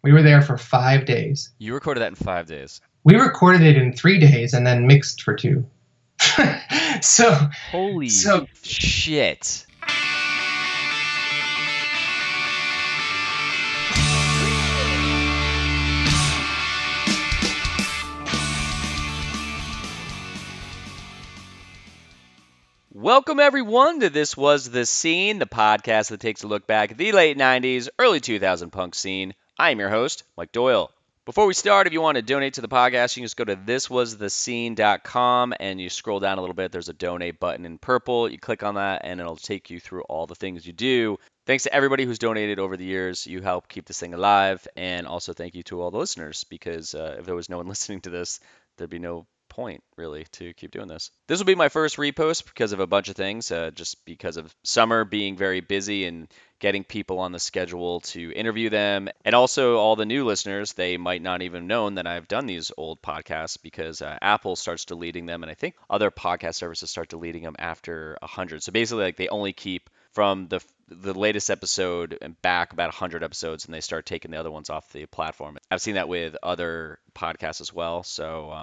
We were there for 5 days. You recorded that in 5 days. We recorded it in 3 days and then mixed for 2. Holy shit. Welcome, everyone, to This Was The Scene, the podcast that takes a look back at the late 90s, early 2000 punk scene. I am your host, Mike Doyle. Before we start, if you want to donate to the podcast, you can just go to thiswasthescene.com and you scroll down a little bit. There's a donate button in purple. You click on that and it'll take you through all the things you do. Thanks to everybody who's donated over the years. You help keep this thing alive. And also thank you to all the listeners, because if there was no one listening to this, there'd be no point really to keep doing this. This will be my first repost because of a bunch of things, just because of summer being very busy and getting people on the schedule to interview them. And also all the new listeners, they might not even known that I've done these old podcasts, because Apple starts deleting them, and I think other podcast services start deleting them after 100. So basically, like, they only keep from the latest episode and back about 100 episodes, and they start taking the other ones off the platform. I've seen that with other podcasts as well. So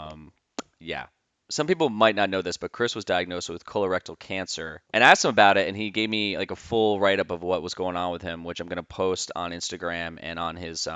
yeah. Some people might not know this, but Chris was diagnosed with colorectal cancer, and I asked him about it, and he gave me like a full write-up of what was going on with him, which I'm going to post on Instagram and on his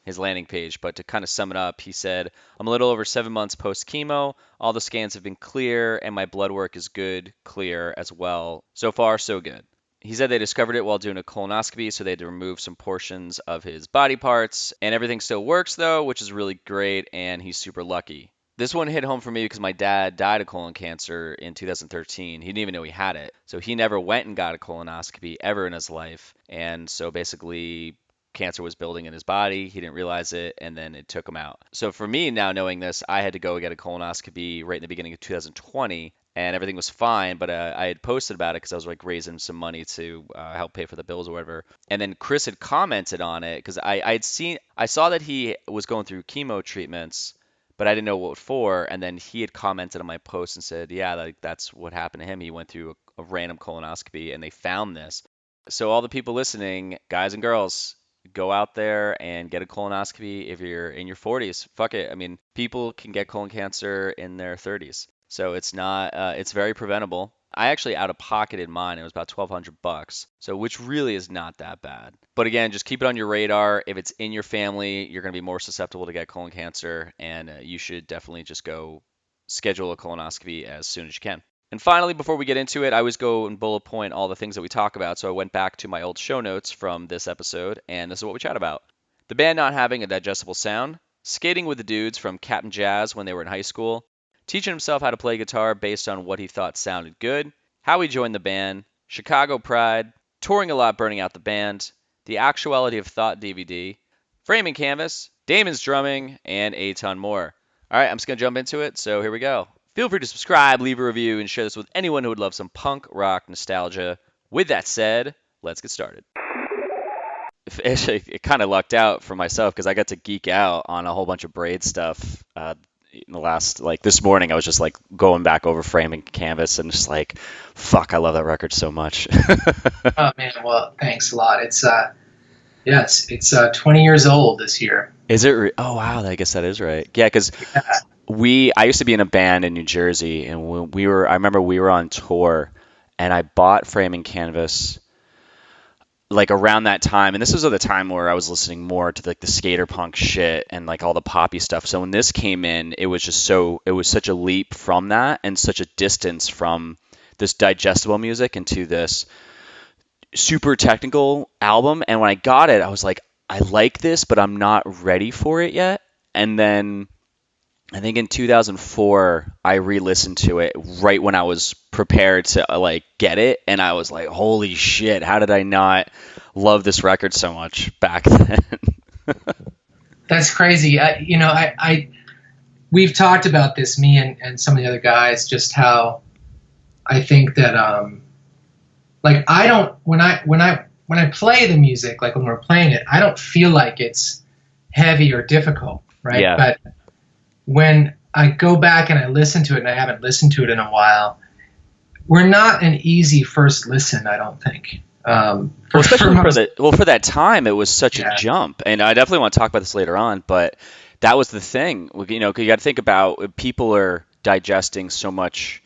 landing page. But to kind of sum it up, he said, I'm a little over 7 months post-chemo. All the scans have been clear, and my blood work is good, clear as well. So far, so good. He said they discovered it while doing a colonoscopy, so they had to remove some portions of his body parts, and everything still works though, which is really great, and he's super lucky. This one hit home for me because my dad died of colon cancer in 2013. He didn't even know he had it. So he never went and got a colonoscopy ever in his life. And so basically, cancer was building in his body. He didn't realize it, and then it took him out. So for me, now knowing this, I had to go get a colonoscopy right in the beginning of 2020. And everything was fine, but I had posted about it because I was like raising some money to help pay for the bills or whatever. And then Chris had commented on it because I saw that he was going through chemo treatments, but I didn't know what for. And then he had commented on my post and said, yeah, like, that's what happened to him. He went through a random colonoscopy and they found this. So all the people listening, guys and girls, go out there and get a colonoscopy if you're in your 40s. Fuck it. I mean, people can get colon cancer in their 30s. So it's not, it's very preventable. I actually out-of-pocketed mine. It was about $1,200, so which really is not that bad. But again, just keep it on your radar. If it's in your family, you're going to be more susceptible to get colon cancer, and you should definitely just go schedule a colonoscopy as soon as you can. And finally, before we get into it, I always go and bullet point all the things that we talk about. So I went back to my old show notes from this episode, and this is what we chat about. The band not having a digestible sound, skating with the dudes from Captain Jazz when they were in high school, teaching himself how to play guitar based on what he thought sounded good, how he joined the band, Chicago pride, touring a lot, burning out the band, the Actuality of Thought DVD, framing canvas, Damon's drumming, and a ton more. All right, I'm just going to jump into it, so here we go. Feel free to subscribe, leave a review, and share this with anyone who would love some punk rock nostalgia. With that said, let's get started. Actually, it kind of lucked out for myself because I got to geek out on a whole bunch of Braid stuff in the last, like, this morning. I was just like going back over framing canvas and just like, fuck, I love that record so much. Oh man, well, thanks a lot. It's 20 years old this year. Is it? Oh wow, I guess that is right. Yeah, because I used to be in a band in New Jersey, and I remember we were on tour, and I bought framing canvas like around that time, and this was at the time where I was listening more to like the skater punk shit and like all the poppy stuff. So when this came in, it was such a leap from that and such a distance from this digestible music into this super technical album. And when I got it, I was like, I like this, but I'm not ready for it yet. And then I think in 2004, I re-listened to it right when I was prepared to like get it, and I was like, "Holy shit! How did I not love this record so much back then?" That's crazy. We've talked about this, me and some of the other guys, just how I think that like I don't when I play the music, like when we're playing it, I don't feel like it's heavy or difficult, right? Yeah. But when I go back and I listen to it, and I haven't listened to it in a while, we're not an easy first listen, I don't think. Well, especially for that time, it was such a jump, and I definitely want to talk about this later on. But that was the thing, 'cause you got to think about people are digesting so much.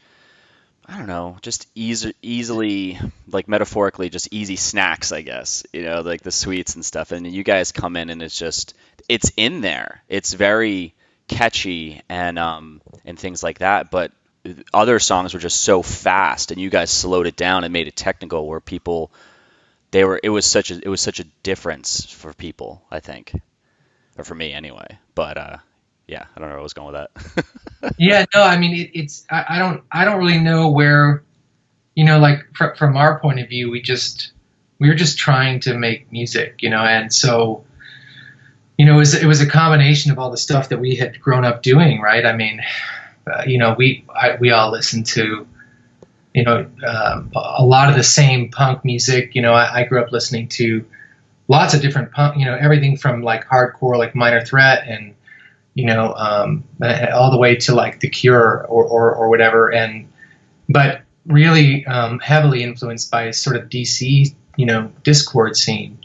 I don't know, just easily, like metaphorically, just easy snacks, I guess. Like the sweets and stuff. And you guys come in, and it's in there. It's very catchy and things like that. But other songs were just so fast, and you guys slowed it down and made it technical, where people. It was such a difference for people, I think, or for me anyway. But yeah, I don't know where I was going with that. Yeah, no, I mean I don't really know where, like from our point of view, we were just trying to make music, and so it was a combination of all the stuff that we had grown up doing, right? I mean, we all listened to. A lot of the same punk music. I grew up listening to lots of different punk, everything from like hardcore, like Minor Threat, and all the way to like The Cure or whatever. But really heavily influenced by sort of DC, Discord scene.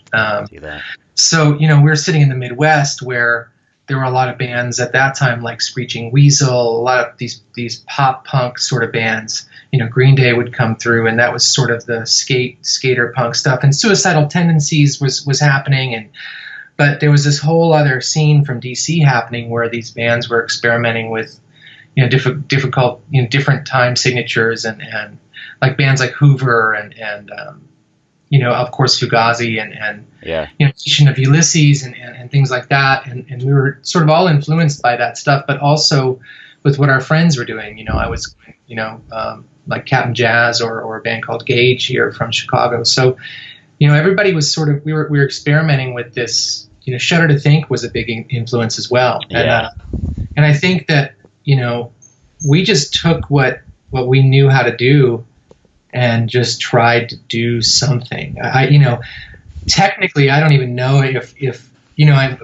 So we were sitting in the Midwest where there were a lot of bands at that time like Screeching Weasel, a lot of these pop punk sort of bands. Green Day would come through, and that was sort of the skater punk stuff. And Suicidal Tendencies was happening, but there was this whole other scene from DC happening where these bands were experimenting with difficult different time signatures and like bands like Hoover and of course Fugazi and Nation of Ulysses and things like that. And we were sort of all influenced by that stuff, but also with what our friends were doing. I was like Captain Jazz or a band called Gage here from Chicago. So, everybody was sort of, we were experimenting with this, Shudder to Think was a big influence as well. Yeah. And I think that, we just took what we knew how to do and just tried to do something. Technically, I don't even know if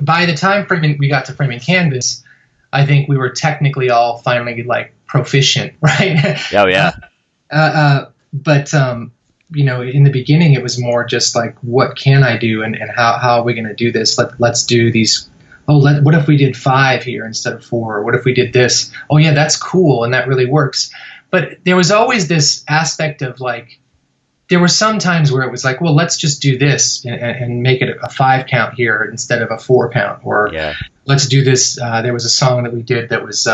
by the time we got to Framing Canvas, I think we were technically all finally like proficient, right? Oh yeah. But in the beginning, it was more just like, what can I do, and how are we going to do this? Let's do these. What if we did 5 here instead of 4? Or what if we did this? Oh yeah, that's cool, and that really works. But there was always this aspect of like, there were some times where it was like, well, let's just do this and make it a 5 count here instead of a 4 count, or let's do this. There was a song that we did that was.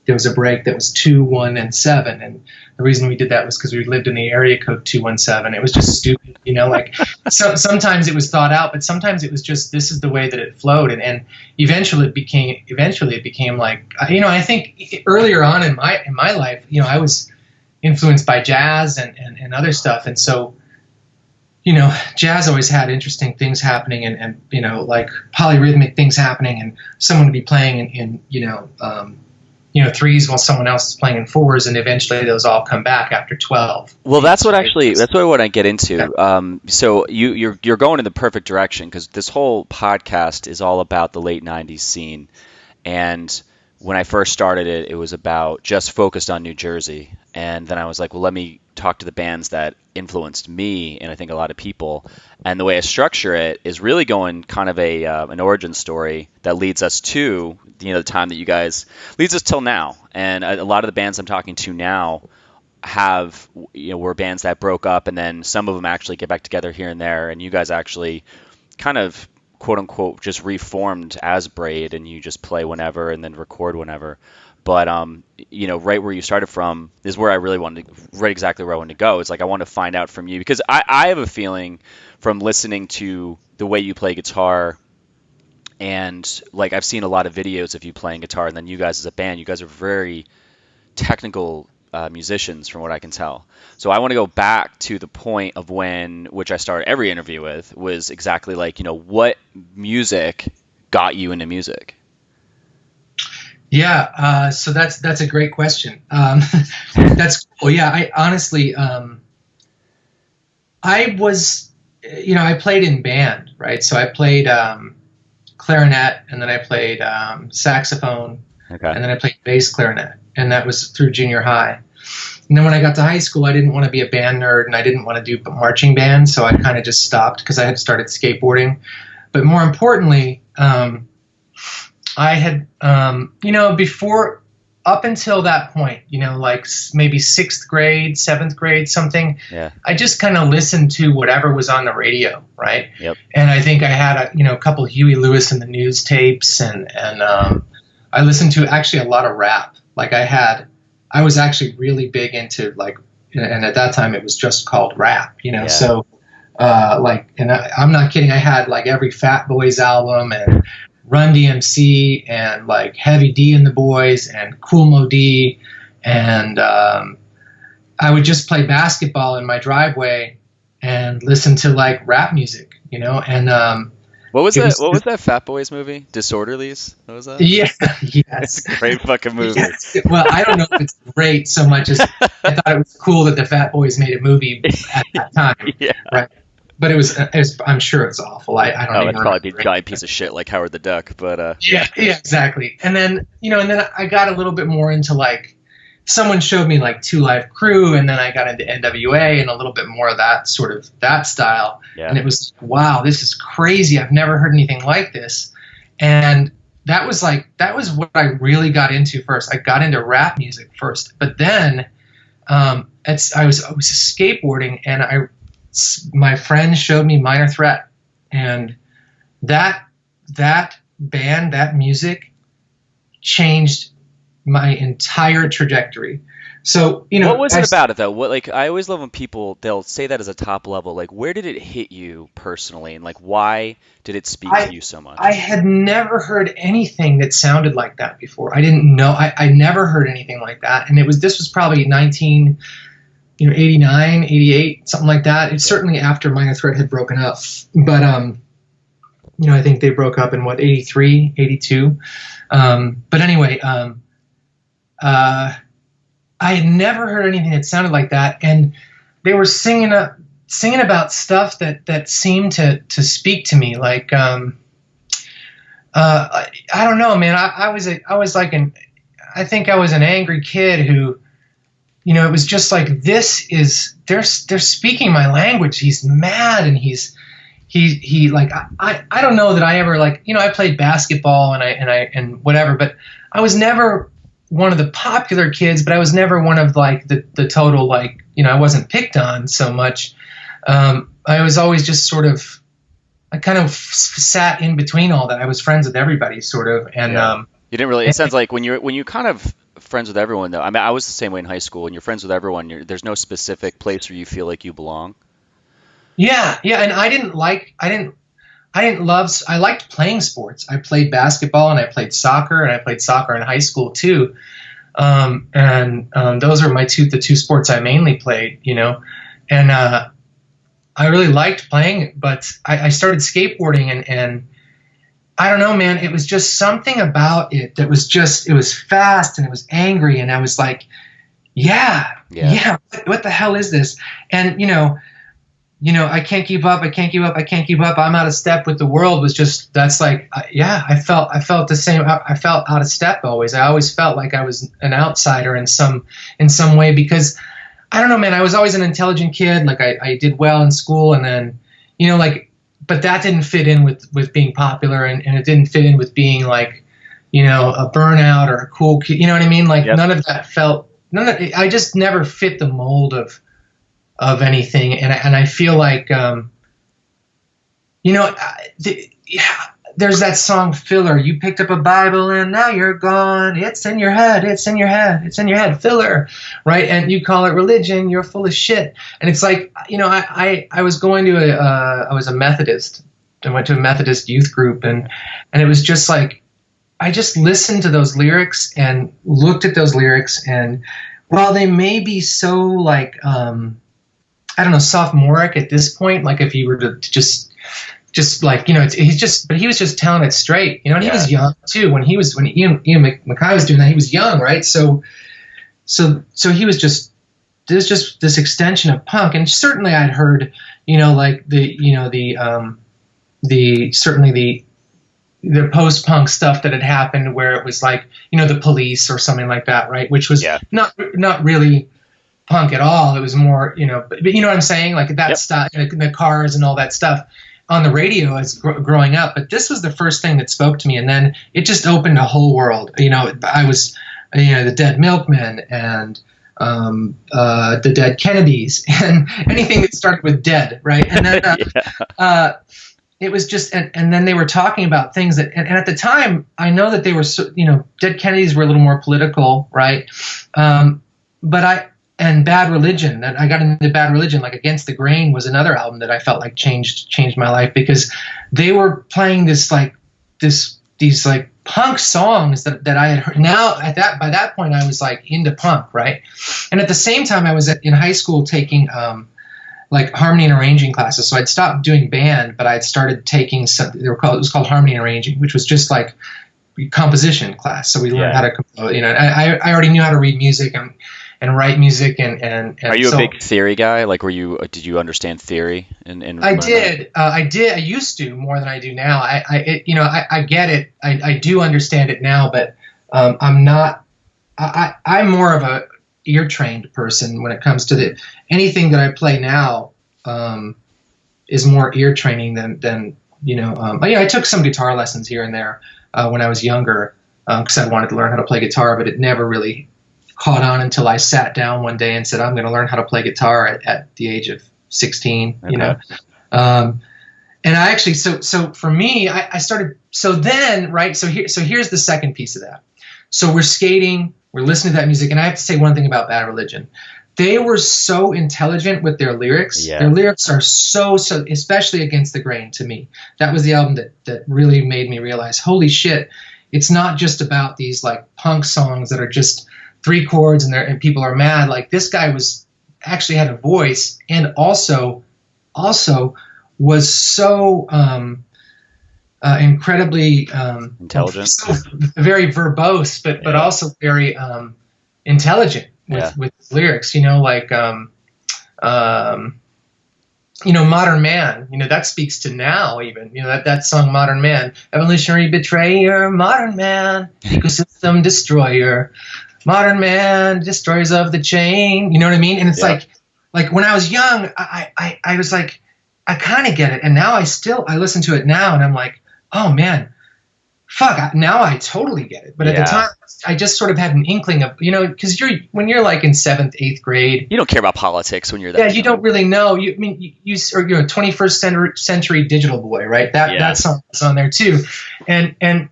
There was a break that was 2, 1, and 7, and the reason we did that was because we lived in the area code 217. It was just stupid, like sometimes it was thought out, but sometimes it was just, this is the way that it flowed, and eventually it became like, I think earlier on in my life, I was influenced by jazz and other stuff, and so jazz always had interesting things happening and like polyrhythmic things happening, and someone would be playing in 3s while someone else is playing in 4s, and eventually those all come back after 12. Well, that's what I want to get into. So you're going in the perfect direction, because this whole podcast is all about the late 90s scene. And when I first started it, it was about just focused on New Jersey. And then I was like, well, let me talk to the bands that influenced me and I think a lot of people. And the way I structure it is really going kind of an origin story that leads us to the time that you guys leads us till now. And a lot of the bands I'm talking to now have were bands that broke up, and then some of them actually get back together here and there. And you guys actually kind of quote unquote just reformed as Braid, and you just play whenever and then record whenever. But right where you started from is where I really wanted to, right exactly where I wanted to go. It's like I want to find out from you, because I have a feeling from listening to the way you play guitar, and like I've seen a lot of videos of you playing guitar, and then you guys as a band, you guys are very technical musicians from what I can tell. So I want to go back to the point of which I start every interview with, was exactly like, what music got you into music? Yeah, so that's a great question. That's cool. Yeah, I honestly, I was, I played in band, right? So I played clarinet, and then I played saxophone, okay, and then I played bass clarinet, and that was through junior high. And then when I got to high school, I didn't want to be a band nerd and I didn't want to do marching band. So I kind of just stopped because I had started skateboarding. But more importantly, I had, before, up until that point, like maybe 6th grade, 7th grade, something, I just kind of listened to whatever was on the radio, right? Yep. And I think I had a couple of Huey Lewis and the News tapes, and I listened to actually a lot of rap. Like I was actually really big into and at that time it was just called rap, so and I'm not kidding, I had like every Fat Boys album and Run DMC and like Heavy D and the Boys and Kool Moe Dee, and I would just play basketball in my driveway and listen to like rap music, and what was that Fat Boys movie? Disorderlies? What was that? Yeah, yes. It's a great fucking movie. Yes. Well, I don't know if it's great so much as I thought it was cool that the Fat Boys made a movie at that time. Yeah. Right. But it was I'm sure it's awful. I don't even it's probably a giant piece of shit like Howard the Duck, but yeah, exactly. And then, and then I got a little bit more into like, someone showed me like Two Live Crew, and then I got into NWA and a little bit more of that sort of that style. Yeah. And it was, wow, this is crazy. I've never heard anything like this. And that was what I really got into first. I got into rap music first, but then I was skateboarding, and my friend showed me Minor Threat, and that band, that music changed my entire trajectory. So, what was it about it though? I always love when they'll say that as a top level. Like, where did it hit you personally, and like, why did it speak to you so much? I had never heard anything that sounded like that before. I didn't know. I never heard anything like that, and this was probably 89, 88, something like that. It's certainly after Minor Threat had broken up, but I think they broke up in 83, 82. But anyway, I had never heard anything that sounded like that, and they were singing about stuff that seemed to speak to me. Like, I don't know, man. I was I think I was an angry kid who, it was just like, they're speaking my language. He's mad, and he like, I don't know that I ever I played basketball and whatever, but I was never one of the popular kids, but I was never one of like the total, I wasn't picked on so much. I was always just sort of, I kind of sat in between all that. I was friends with everybody sort of. And, you didn't really, it sounds like when you kind of friends with everyone though. I mean, I was the same way in high school. When you're friends with everyone, there's no specific place where you feel like you belong. Yeah. And I liked playing sports. I played basketball and I played soccer, and I played soccer in high school too. And those are the two sports I mainly played, and I really liked playing, but I started skateboarding, and I don't know, man, it was just something about it that was it was fast and it was angry, and I was like, yeah, what the hell is this? And, I can't keep up. I'm out of step with the world was just, that's like, I felt the same. I felt out of step always. I always felt like I was an outsider in some way, because I don't know, man, I was always an intelligent kid. Like I did well in school, and then, but that didn't fit in with being popular, and it didn't fit in with being like, a burnout or a cool kid. You know what I mean? Like, yep. None of it, I just never fit the mold of anything. And I feel like, there's that song Filler. You picked up a Bible and now you're gone. It's in your head. Filler. Right. And you call it religion. You're full of shit. And it's like, I was going to I was a Methodist. I went to a Methodist youth group, and it was just like, I just listened to those lyrics and looked at those lyrics, and while they may be so like, I don't know, sophomoric at this point, like if you were to just like, but he was just telling it straight, and he was young too. When Ian MacKay was doing that, he was young, right? So he was just, there's just this extension of punk. And certainly I'd heard, like certainly the post-punk stuff that had happened, where it was like, the Police or something like that, right? Which was not really punk at all. It was more, but you know what I'm saying? Like that stuff, the cars and all that stuff on the radio as growing up. But this was the first thing that spoke to me. And then it just opened a whole world. I was, the Dead Milkmen and the Dead Kennedys and anything that started with dead, right? And then it was just, and then they were talking about things that, and at the time, I know that they were, Dead Kennedys were a little more political, right? And Bad Religion, and I got into Bad Religion, like Against the Grain was another album that I felt like changed my life, because they were playing these punk songs that I had heard. Now by that point I was like into punk, right? And at the same time I was in high school taking like harmony and arranging classes. So I'd stopped doing band, but I'd started taking it was called harmony and arranging, which was just like composition class. So we learned how to compose, I already knew how to read music and write music and Are you a big theory guy? Like, did you understand theory? I did. I used to more than I do now. I get it. I do understand it now, but I'm not. I'm more of a ear trained person when it comes to anything that I play now. Is more ear training than. I took some guitar lessons here and there when I was younger because I wanted to learn how to play guitar, but it never really caught on until I sat down one day and said, I'm going to learn how to play guitar at the age of 16, Okay. And I actually, so for me, I started, so here's the second piece of that. So we're skating, we're listening to that music. And I have to say one thing about Bad Religion. They were so intelligent with their lyrics. Yeah. Their lyrics are so, especially Against the Grain to me. That was the album that really made me realize, holy shit, it's not just about these like punk songs that are just 3 chords and people are mad. Like this guy actually had a voice and also was so incredibly intelligent, so very verbose, but also very intelligent with his lyrics. Modern Man. That speaks to now even. That song Modern Man, evolutionary betrayer, modern man, ecosystem destroyer. Modern man, destroyers of the chain. You know what I mean? And it's like when I was young, I was like, I kind of get it. And now I listen to it now and I'm like, oh man, fuck, now I totally get it. But at the time, I just sort of had an inkling of, because when you're like in 7th, 8th grade. You don't care about politics when you're that. Yeah, you don't really know. You 21st century digital boy, right? That song was on there too. And I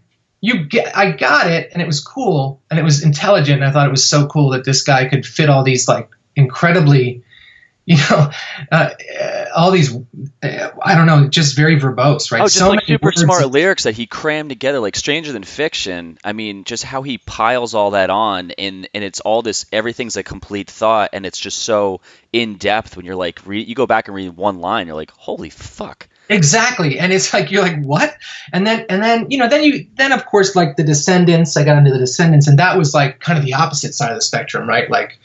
got it, and it was cool, and it was intelligent, and I thought it was so cool that this guy could fit all these like incredibly, all these, I don't know, just very verbose, right? Oh, just so like super words. smart lyrics that he crammed together, like Stranger Than Fiction. I mean, just how he piles all that on, and it's all this, everything's a complete thought, and it's just so in depth when you're like, you go back and read one line, you're like, holy fuck. Exactly. And it's like, you're like, what? And then of course, like the Descendants, I got into the Descendants, and that was like kind of the opposite side of the spectrum, right? Like,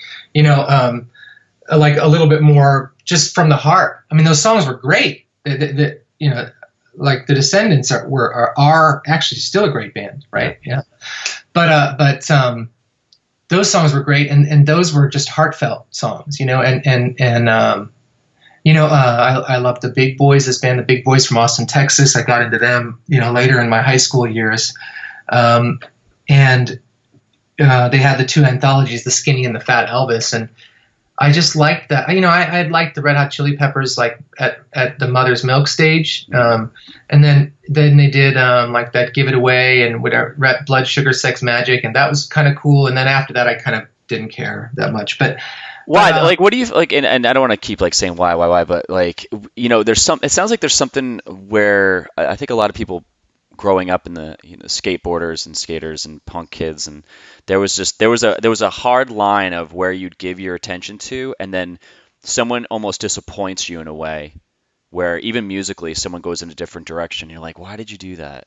like a little bit more just from the heart. I mean, those songs were great. Like the Descendants are actually still a great band, right? Yeah. But those songs were great. And those were just heartfelt songs, I love the Big Boys, this band, the Big Boys from Austin, Texas. I got into them, later in my high school years. And they had the 2 anthologies, The Skinny and the Fat Elvis. And I just liked that. I liked the Red Hot Chili Peppers, like at the Mother's Milk stage. And then they did like that Give It Away and whatever, Blood, Sugar, Sex, Magic. And that was kind of cool. And then after that, I kind of didn't care that much. But why? Like, what do you like? And I don't want to keep like saying why, but like, there's it sounds like there's something where I think a lot of people growing up in the skateboarders and skaters and punk kids, and there was a hard line of where you'd give your attention to, and then someone almost disappoints you in a way where even musically someone goes in a different direction. You're like, why did you do that?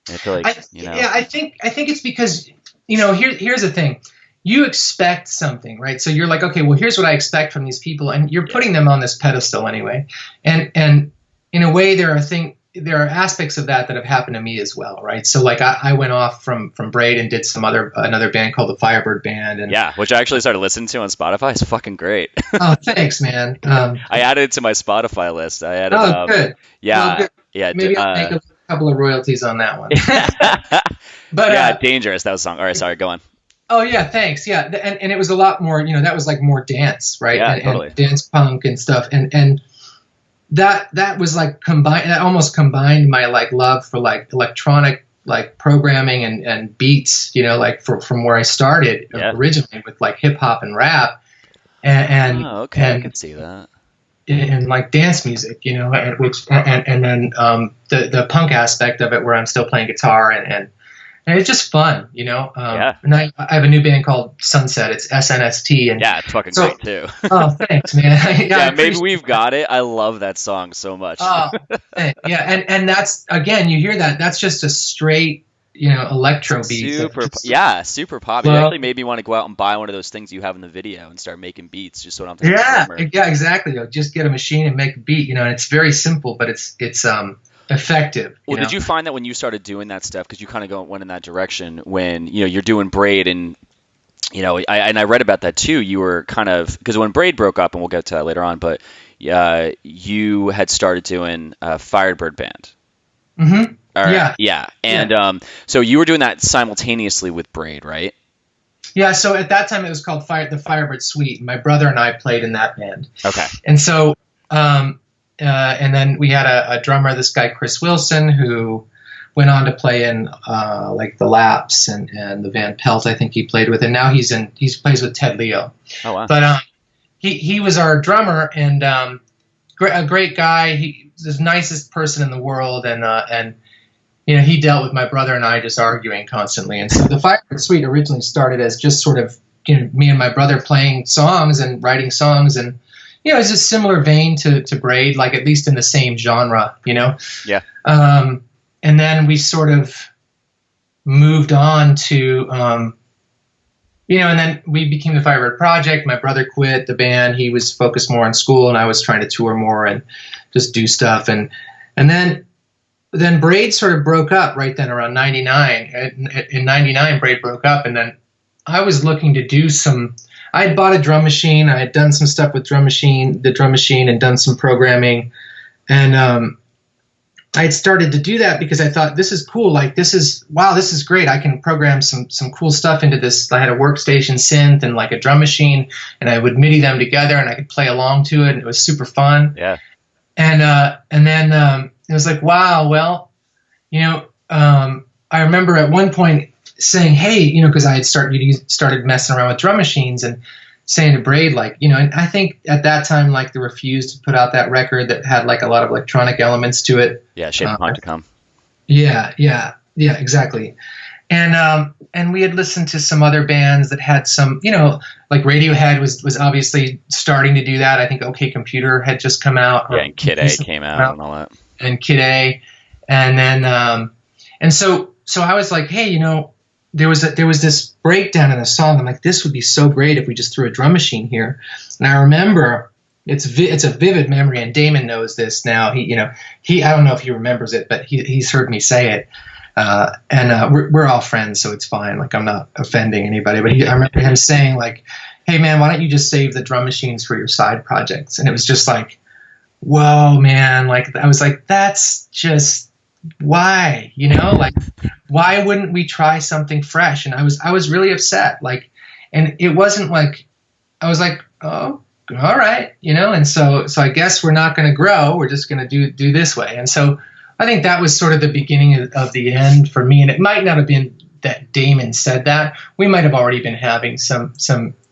And I feel like yeah, I think it's because here's the thing. You expect something, right? So you're like, okay, well, here's what I expect from these people, and you're putting them on this pedestal anyway. And in a way, there are things. there are aspects of that have happened to me as well, right? So like I went off from Braid and did another band called the Firebird Band, and Yeah, which I actually started listening to on Spotify. It's fucking great. oh, thanks, man. I added it to my Spotify list. I added, Oh, good. yeah, Well, good. yeah, Maybe I'll make a couple of royalties on that one. But yeah, Dangerous. That was a song. All right, sorry, go on. oh yeah, thanks. Yeah, and it was a lot more. That was like more dance, right? Yeah, and, totally. and dance punk and stuff, and that was like combined. That almost combined my like love for like electronic like programming and beats. Like from where I started originally with like hip hop and rap, and oh, okay, I can see that. And like dance music, and then the punk aspect of it, where I'm still playing guitar and it's just fun, Yeah. And I have a new band called Sunset. It's SNST, and Yeah, it's fucking great too. Oh, thanks, man. Yeah, maybe we've got it. I love that song so much. Oh, yeah, and that's, again, you hear that. That's just a straight, electro beat. Super pop. It actually made me want to go out and buy one of those things you have in the video and start making beats. Just so I'm thinking. Yeah, exactly. Just get a machine and make a beat. And it's very simple, but it's effective. Well, did you find that when you started doing that stuff, because you kind of went in that direction when you're doing Braid, and I read about that too. You were kind of, because when Braid broke up, and we'll get to that later on, but you had started doing Firebird Band. Mm-hmm. Yeah. And so you were doing that simultaneously with Braid, right? Yeah. So at that time it was called the Firebird Suite. My brother and I played in that band. Okay. And so. And then we had a drummer, this guy Chris Wilson, who went on to play in like the Laps and the Van Pelt. I think he played with, and now he plays with Ted Leo. Oh wow! But he was our drummer, and a great guy. He was the nicest person in the world, and he dealt with my brother and I just arguing constantly. And so the Firebird Suite originally started as just sort of me and my brother playing songs and writing songs, and it's a similar vein to Braid, like at least in the same genre, Yeah. And then we sort of moved on to, and then we became the Firebird Project. My brother quit the band. He was focused more on school, and I was trying to tour more and just do stuff. And then Braid sort of broke up right then around 99. In 99, Braid broke up, and then I was looking to do I had bought a drum machine. I had done some stuff with the drum machine, and done some programming. And I had started to do that because I thought, this is cool. Like, this is great. I can program some cool stuff into this. I had a workstation synth and like a drum machine, and I would MIDI them together, and I could play along to it. And it was super fun. Yeah. And then it was like, wow, well, I remember at one point saying, hey, because I had started messing around with drum machines, and saying to Braid, like, and I think at that time, like, they refused to put out that record that had like a lot of electronic elements to it. Yeah, Shape of Time to Come. Yeah, exactly. And we had listened to some other bands that had some, like Radiohead was obviously starting to do that. I think OK Computer had just come out. Yeah, and Kid A came out and all that. And Kid A, and then and so I was like, hey, there was this breakdown in a song. I'm like, this would be so great if we just threw a drum machine here. And I remember it's a vivid memory, and Damon knows this now. He I don't know if he remembers it, but he's heard me say it. And we're all friends, so it's fine. Like, I'm not offending anybody. But I remember him saying, like, hey man, why don't you just save the drum machines for your side projects? And it was just like, whoa, man. Like, I was like, that's just, why, like, why wouldn't we try something fresh? And I was really upset. Like, and it wasn't like, I was like, oh, all right, and so I guess we're not going to grow. We're just going to do this way. And so I think that was sort of the beginning of the end for me. And it might not have been that Damon said that. We might have already been having some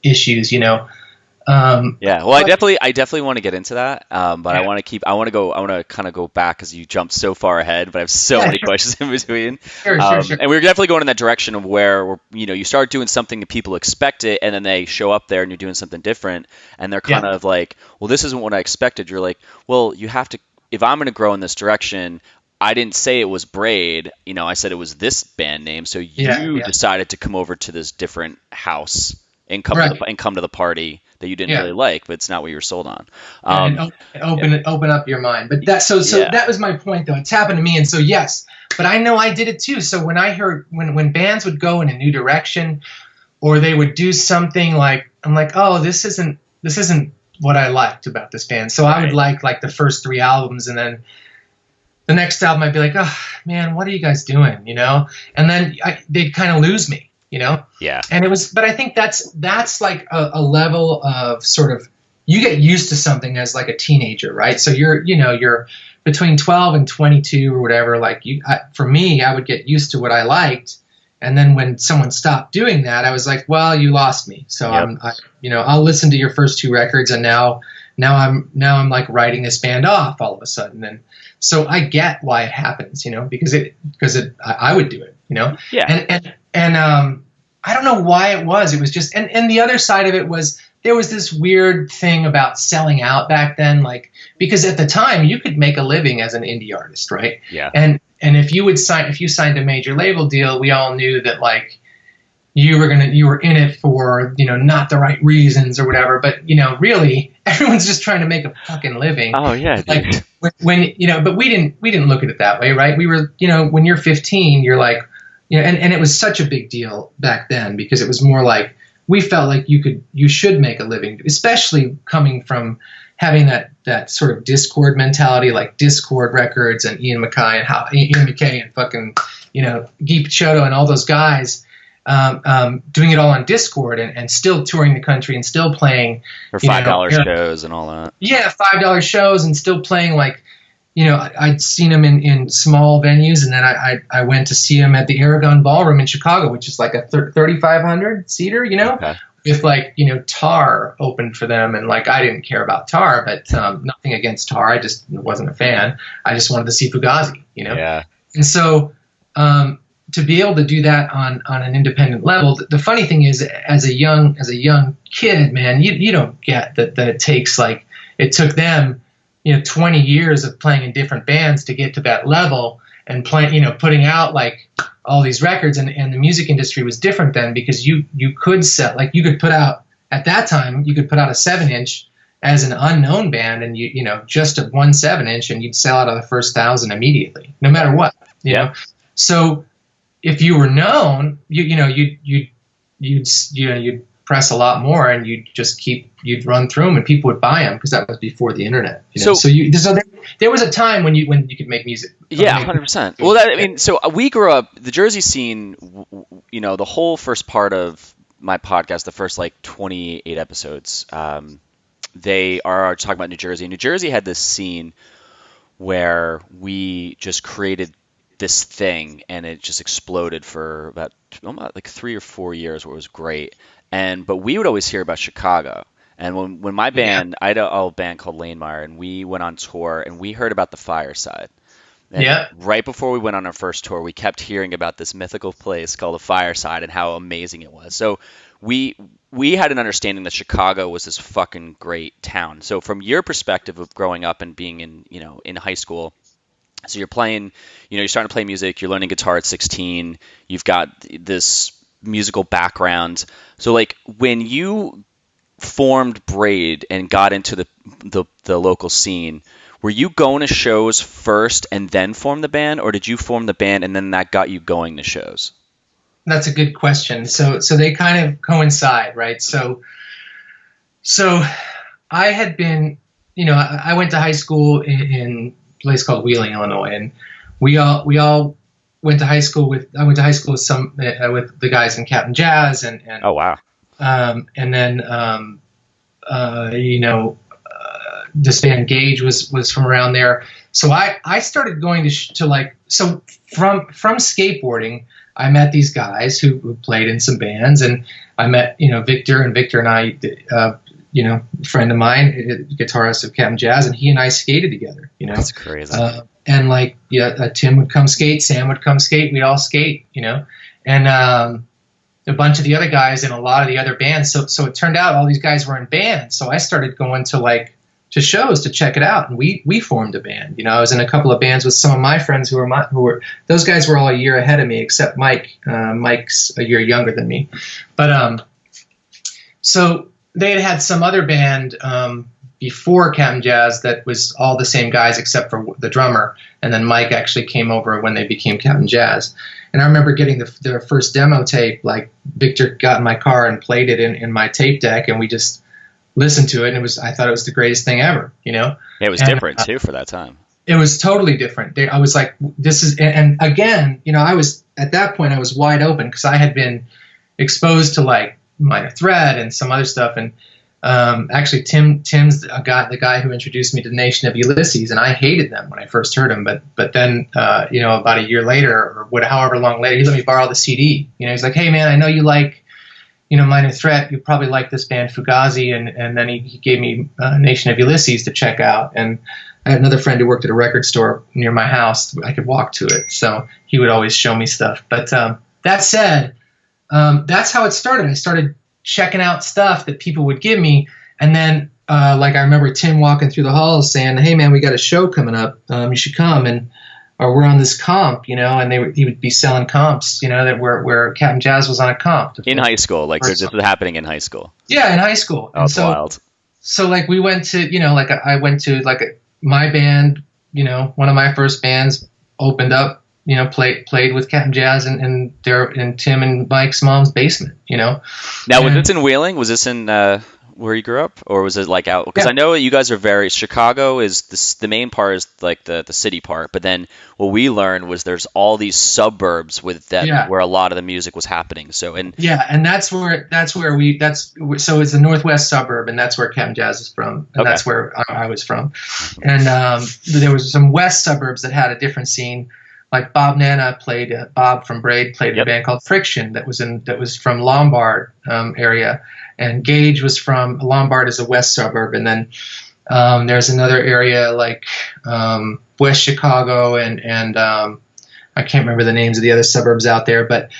issues, Yeah, well, I definitely want to get into that, but yeah. I want to kind of go back because you jumped so far ahead, but I have so many questions in between. Sure. And we're definitely going in that direction of where you start doing something and people expect it, and then they show up there and you're doing something different, and they're kind of like, well, this isn't what I expected. You're like, well, you have to. If I'm going to grow in this direction, I didn't say it was Braid. I said it was this band name. So you decided to come over to this different house and come to the party that you didn't really like, but it's not what you were sold on. And open up your mind. But that that was my point, though. It's happened to me, and so yes, but I know I did it too. So when I heard when bands would go in a new direction, or they would do something like, I'm like, oh, this isn't what I liked about this band. So I would like the first 3 albums, and then the next album I'd be like, oh man, what are you guys doing? You know? And then they'd kind of lose me, you know? Yeah. And but I think that's like a level of sort of, you get used to something as like a teenager, right? So you're between 12 and 22 or whatever. Like for me, I would get used to what I liked. And then when someone stopped doing that, I was like, well, you lost me. So I'll listen to your first 2 records, and now I'm like writing this band off all of a sudden. And so I get why it happens, you know, because I would do it, you know? Yeah. And I don't know why it was. It was just, and the other side of it was, there was this weird thing about selling out back then, like, because at the time you could make a living as an indie artist, right? Yeah. And if you signed a major label deal, we all knew that, like, you were in it for, you know, not the right reasons or whatever, but, you know, really everyone's just trying to make a fucking living. Oh yeah. Like when you know, but we didn't look at it that way, right? We were, you know, when you're 15, you're like, you know, and it was such a big deal back then because it was more like, we felt like you should make a living, especially coming from having that sort of Discord mentality, like Discord Records and Ian MacKaye and fucking, you know, Guy Picciotto and all those guys, doing it all on Discord and still touring the country and still playing for $5 shows and all that. Yeah, $5 shows and still playing, like, you know, I'd seen him in small venues, and then I went to see him at the Aragon Ballroom in Chicago, which is like a 3,500 seater, you know, with, like, you know, Tar opened for them, and, like, I didn't care about Tar, but nothing against Tar, I just wasn't a fan. I just wanted to see Fugazi, you know. Yeah. And so to be able to do that on an independent level, the funny thing is, as a young kid, man, you don't get that it takes, like, it took them, you know, 20 years of playing in different bands to get to that level and playing, you know, putting out, like, all these records, and the music industry was different then because you could sell, like, you could put out, at that time, you could put out a 7-inch as an unknown band, and you know, just a 1 7-inch, and you'd sell out of the first 1,000 immediately, no matter what, you know? So if you were known, you'd press a lot more, and you'd run through them, and people would buy them because that was before the internet. You know? So there was a time when you could make music. Yeah, 100%. Well, so we grew up, the Jersey scene, you know, the whole first part of my podcast, the first, like, 28 episodes, they are talking about New Jersey. New Jersey had this scene where we just created this thing, and it just exploded for about like 3 or 4 years, where it was great. But we would always hear about Chicago. And when my band, I had a band called Lanemeyer, and we went on tour, and we heard about the Fireside. And right before we went on our first tour, we kept hearing about this mythical place called the Fireside and how amazing it was. So we had an understanding that Chicago was this fucking great town. So from your perspective of growing up and being in high school, so you're playing, you know, you're starting to play music, you're learning guitar at 16, you've got this musical background. So, like, when you formed Braid and got into the local scene, were you going to shows first and then form the band, or did you form the band and then that got you going to shows? That's a good question. So they kind of coincide, right? So I had been, you know, I went to high school in a place called Wheeling, Illinois, and we all went to high school with some with the guys in Captain Jazz and oh wow, and then you know, this band Gage was from around there. So I started going to like, so from skateboarding, I met these guys who played in some bands, and I met, you know, Victor and I, you know, a friend of mine, guitarist of Captain Jazz, and he and I skated together, you know. That's crazy. And like, yeah, Tim would come skate, Sam would come skate, we'd all skate, you know, and a bunch of the other guys in a lot of the other bands. So it turned out all these guys were in bands. So I started going to shows to check it out, and we formed a band. You know, I was in a couple of bands with some of my friends who were those guys were all a year ahead of me, except Mike. Mike's a year younger than me, but so they had some other band before Captain Jazz that was all the same guys except for the drummer, and then Mike actually came over when they became Captain Jazz. And I remember getting their first demo tape. Like Victor got in my car and played it in my tape deck, and we just listened to it. And I thought it was the greatest thing ever. Yeah, it was different too for that time. It was totally different. I was like, this is, and again, I was at that point I was wide open because I had been exposed to like Minor Threat and some other stuff, and actually Tim's the guy who introduced me to Nation of Ulysses, and I hated them when I first heard them, but then about a year later or however long later, he let me borrow the CD. He's like, hey man, I know you like Minor Threat, you probably like this band Fugazi, and then he gave me Nation of Ulysses to check out. And I had another friend who worked at a record store near my house. I could walk to it, so he would always show me stuff. But that said, that's how it started. I started checking out stuff that people would give me, and then like I remember Tim walking through the halls saying, "Hey man, we got a show coming up. You should come." Or we're on this comp, and he would be selling comps, that where Captain Jazz was on a comp in high school. Like this was happening in high school. Yeah, in high school. Oh, that's wild. So like we went to, I went to my band, one of my first bands opened up, played with Captain Jazz in Tim and Mike's mom's basement, Now, was this in Wheeling? Was this in where you grew up, or was it like out? Because I know you guys are Chicago is the main part is like the city part, but then what we learned was there's all these suburbs with that where a lot of the music was happening. So and that's where so it's the northwest suburb, and that's where Captain Jazz is from, and that's where I was from, and there was some west suburbs that had a different scene. Like Bob Nana Bob from Braid played in a band called Friction that was from Lombard area, and Gage was from Lombard is a west suburb, and then there's another area like West Chicago and I can't remember the names of the other suburbs out there, but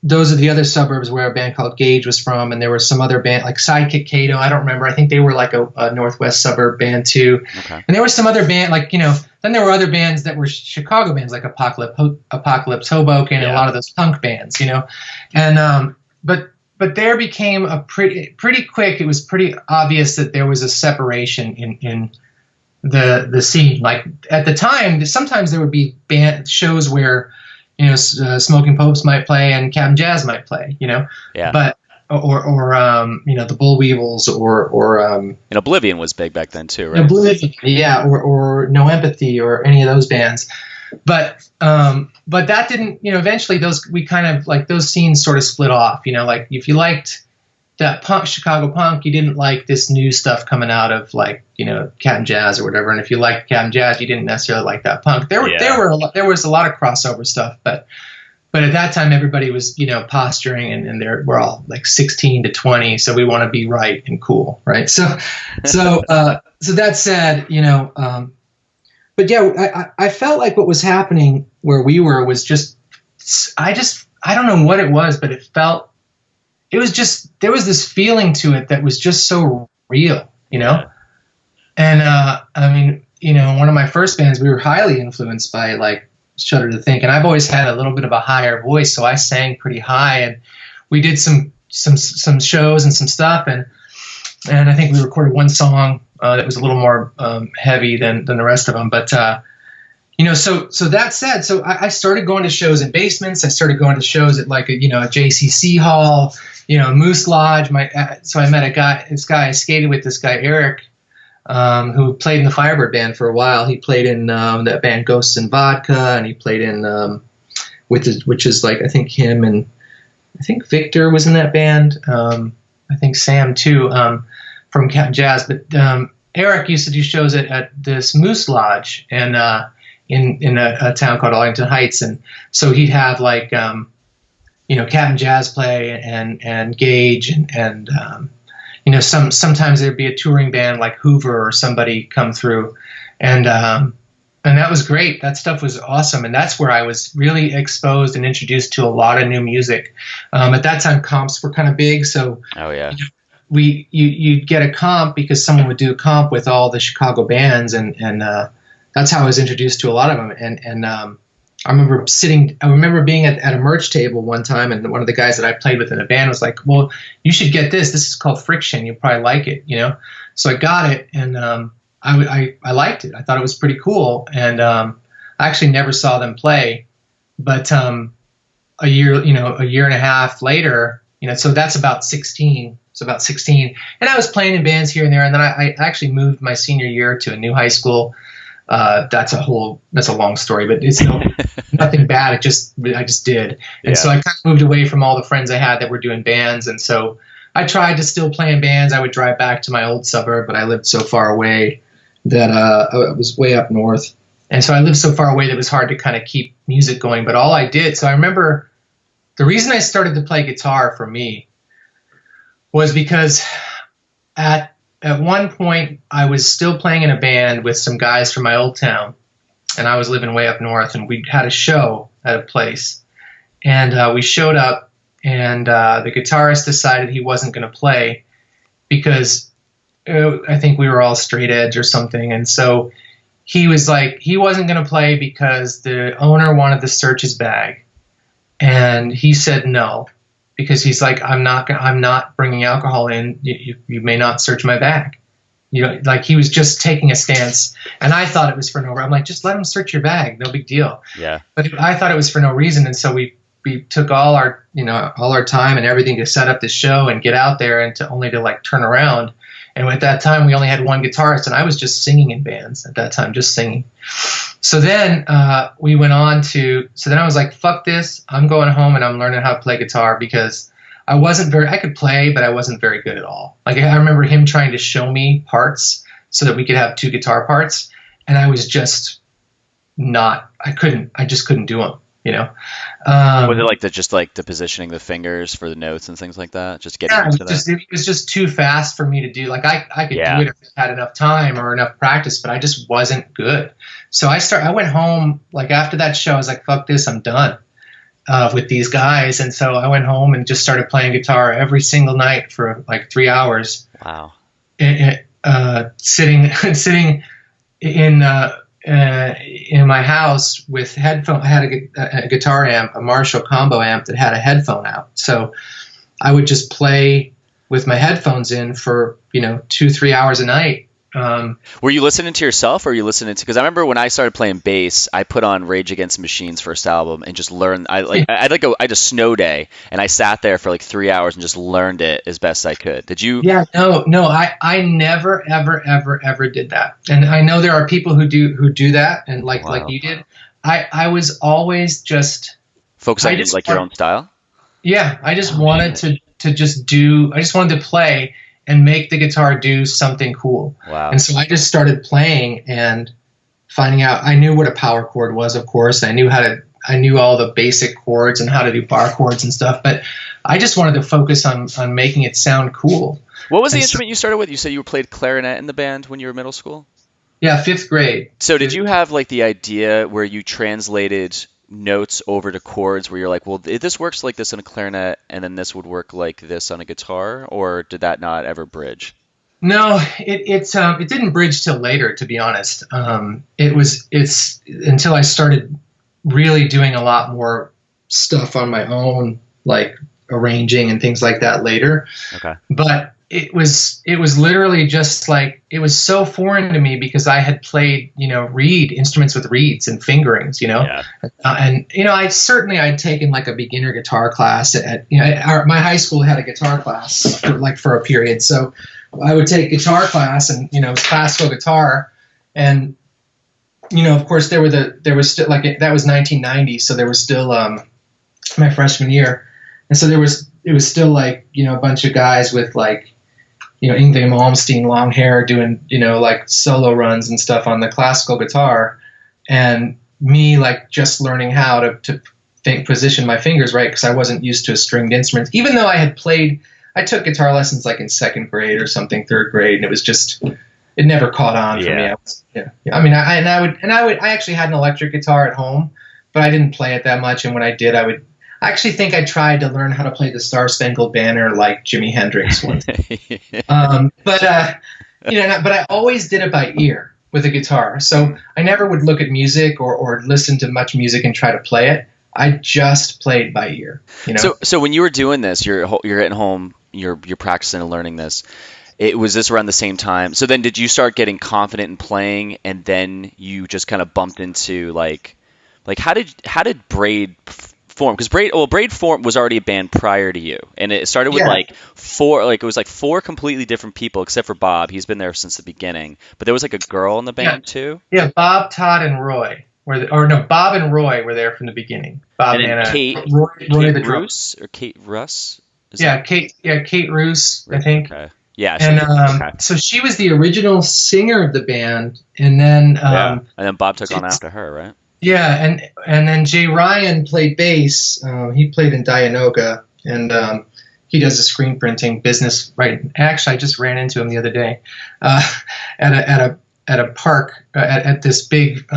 those are the other suburbs where a band called Gage was from, and there was some other band like Sidekick Kato. I don't remember. I think they were like a northwest suburb band too. Okay. And there was some other band then there were other bands that were Chicago bands like Apocalypse Hoboken and a lot of those punk bands, and but there became a pretty quick. It was pretty obvious that there was a separation in the scene. Like at the time, sometimes there would be band shows where Smoking Popes might play and Captain Jazz might play, but or the Bull Weevils or and Oblivion was big back then too, right? Oblivion, or No Empathy or any of those bands, but that didn't, eventually those scenes sort of split off, like if you liked that Chicago punk, you didn't like this new stuff coming out of Captain Jazz or whatever. And if you liked Captain Jazz, you didn't necessarily like that punk. There was a lot of crossover stuff, but at that time everybody was, posturing and we're all like 16 to 20. So we want to be right and cool. Right. So that said, but yeah, I felt like what was happening where we were was I don't know what it was, but it was just, there was this feeling to it that was just so real, And, I mean, one of my first bands, we were highly influenced by like Shudder to Think. And I've always had a little bit of a higher voice. So I sang pretty high, and we did some shows and some stuff. And I think we recorded one song that was a little more heavy than the rest of them. But, so that said, so I started going to shows in basements. I started going to shows at like a JCC hall, Moose Lodge. So I met I skated with this guy, Eric, who played in the Firebird Band for a while. He played in that band Ghosts and Vodka, and he played in which is like, I think him and I think Victor was in that band. I think Sam too, from Captain Jazz. But Eric used to do shows at this Moose Lodge and in a town called Arlington Heights, and so he'd have like Captain Jazz play and Gage and sometimes there'd be a touring band like Hoover or somebody come through, and that was great. That stuff was awesome, and that's where I was really exposed and introduced to a lot of new music. At that time, comps were kind of big, so you'd get a comp because someone would do a comp with all the Chicago bands, and that's how I was introduced to a lot of them. And I remember being at a merch table one time, and one of the guys that I played with in the band was like, well, you should get this. This is called Friction. You'll probably like it, you know? So I got it, and I liked it. I thought it was pretty cool. And I actually never saw them play, but a year and a half later, you know, so that's about 16. So about 16. And I was playing in bands here and there, and then I actually moved my senior year to a new high school. That's a long story, but it's nothing bad. I just did. And so I kind of moved away from all the friends I had that were doing bands. And so I tried to still play in bands. I would drive back to my old suburb, but I lived so far away that I was way up north. And so I lived so far away that it was hard to kind of keep music going. But all I did, so I remember the reason I started to play guitar for me was because at one point, I was still playing in a band with some guys from my old town, and I was living way up north, and we had a show at a place, and we showed up, and the guitarist decided he wasn't going to play because I think we were all straight edge or something, and so he was like, he wasn't going to play because the owner wanted to search his bag, and he said no. Because he's like, I'm not bringing alcohol in. You may not search my bag. You know, like he was just taking a stance, and I thought it was for no reason. I'm like, just let him search your bag, no big deal. Yeah. But I thought it was for no reason, and so we took all our time and everything to set up the show and get out there, and only to like turn around. And at that time, we only had one guitarist, and I was just singing in bands at that time, just singing. So then we went on to, so then I was like, fuck this. I'm going home and I'm learning how to play guitar because I could play, but I wasn't very good at all. Like I remember him trying to show me parts so that we could have two guitar parts. And I was just I just couldn't do them, you know? Was it like the positioning the fingers for the notes and things like that? Just getting into that? It was just too fast for me to do. Like I could do it if I had enough time or enough practice, but I just wasn't good. So I went home, like after that show, I was like, fuck this, I'm done with these guys. And so I went home and just started playing guitar every single night for like 3 hours. Wow. Sitting in my house with headphones. I had a guitar amp, a Marshall combo amp that had a headphone out. So I would just play with my headphones in for, 2-3 hours a night. Were you listening to yourself, or were you listening to? Because I remember when I started playing bass, I put on Rage Against the Machine's first album and just learned. I had a snow day, and I sat there for like 3 hours and just learned it as best I could. Did you? Yeah, no, I never, ever did that. And I know there are people who do that, and like you did. I was always just focused on your own style. Yeah, I just wanted to just do. I just wanted to play and make the guitar do something cool. Wow. And so I just started playing and finding out. I knew what a power chord was, of course. I knew all the basic chords and how to do bar chords and stuff, but I just wanted to focus on making it sound cool. What was the instrument you started with? You said you played clarinet in the band when you were in middle school? Yeah, 5th grade. So did you have like the idea where you translated notes over to chords where you're like, well, this works like this on a clarinet and then this would work like this on a guitar, or did that not ever bridge? No, it didn't bridge till later, to be honest. It's until I started really doing a lot more stuff on my own, like arranging and things like that later. Okay. But it was literally just like, it was so foreign to me because I had played, reed instruments with reeds and fingerings, Yeah. And I'd taken like a beginner guitar class at my high school had a guitar class for a period. So I would take guitar class and, classical guitar, and, of course there was still that was 1990. So there was still, my freshman year. And so it was still like, a bunch of guys with like, Yngwie Malmsteen long hair doing, like solo runs and stuff on the classical guitar, and me like just learning how to position my fingers right, because I wasn't used to a stringed instrument. Even though I took guitar lessons like in 2nd grade or something, 3rd grade, and it was just, it never caught on for me. I actually had an electric guitar at home, but I didn't play it that much. And when I did, I actually think I tried to learn how to play the Star Spangled Banner like Jimi Hendrix once. But I always did it by ear, with a guitar. So I never would look at music or listen to much music and try to play it. I just played by ear, you know? So when you were doing this, you're at home, you're practicing and learning this. It was this around the same time. So then did you start getting confident in playing, and then you just kind of bumped into like how did Braid form? Because Braid form was already a band prior to you, and it started with four completely different people except for Bob. He's been there since the beginning, but there was like a girl in the band too. Yeah, Bob, Todd, and Roy Bob and Roy were there from the beginning. Bob and Kate, Roy the Roos or Kate Russ. Kate Roos, I think. Okay. Yeah, and so she was the original singer of the band, and then and then Bob took on after her, right? Yeah, and then Jay Ryan played bass. He played in Dianoga, and he does a screen printing business. Right, actually, I just ran into him the other day at a park at this big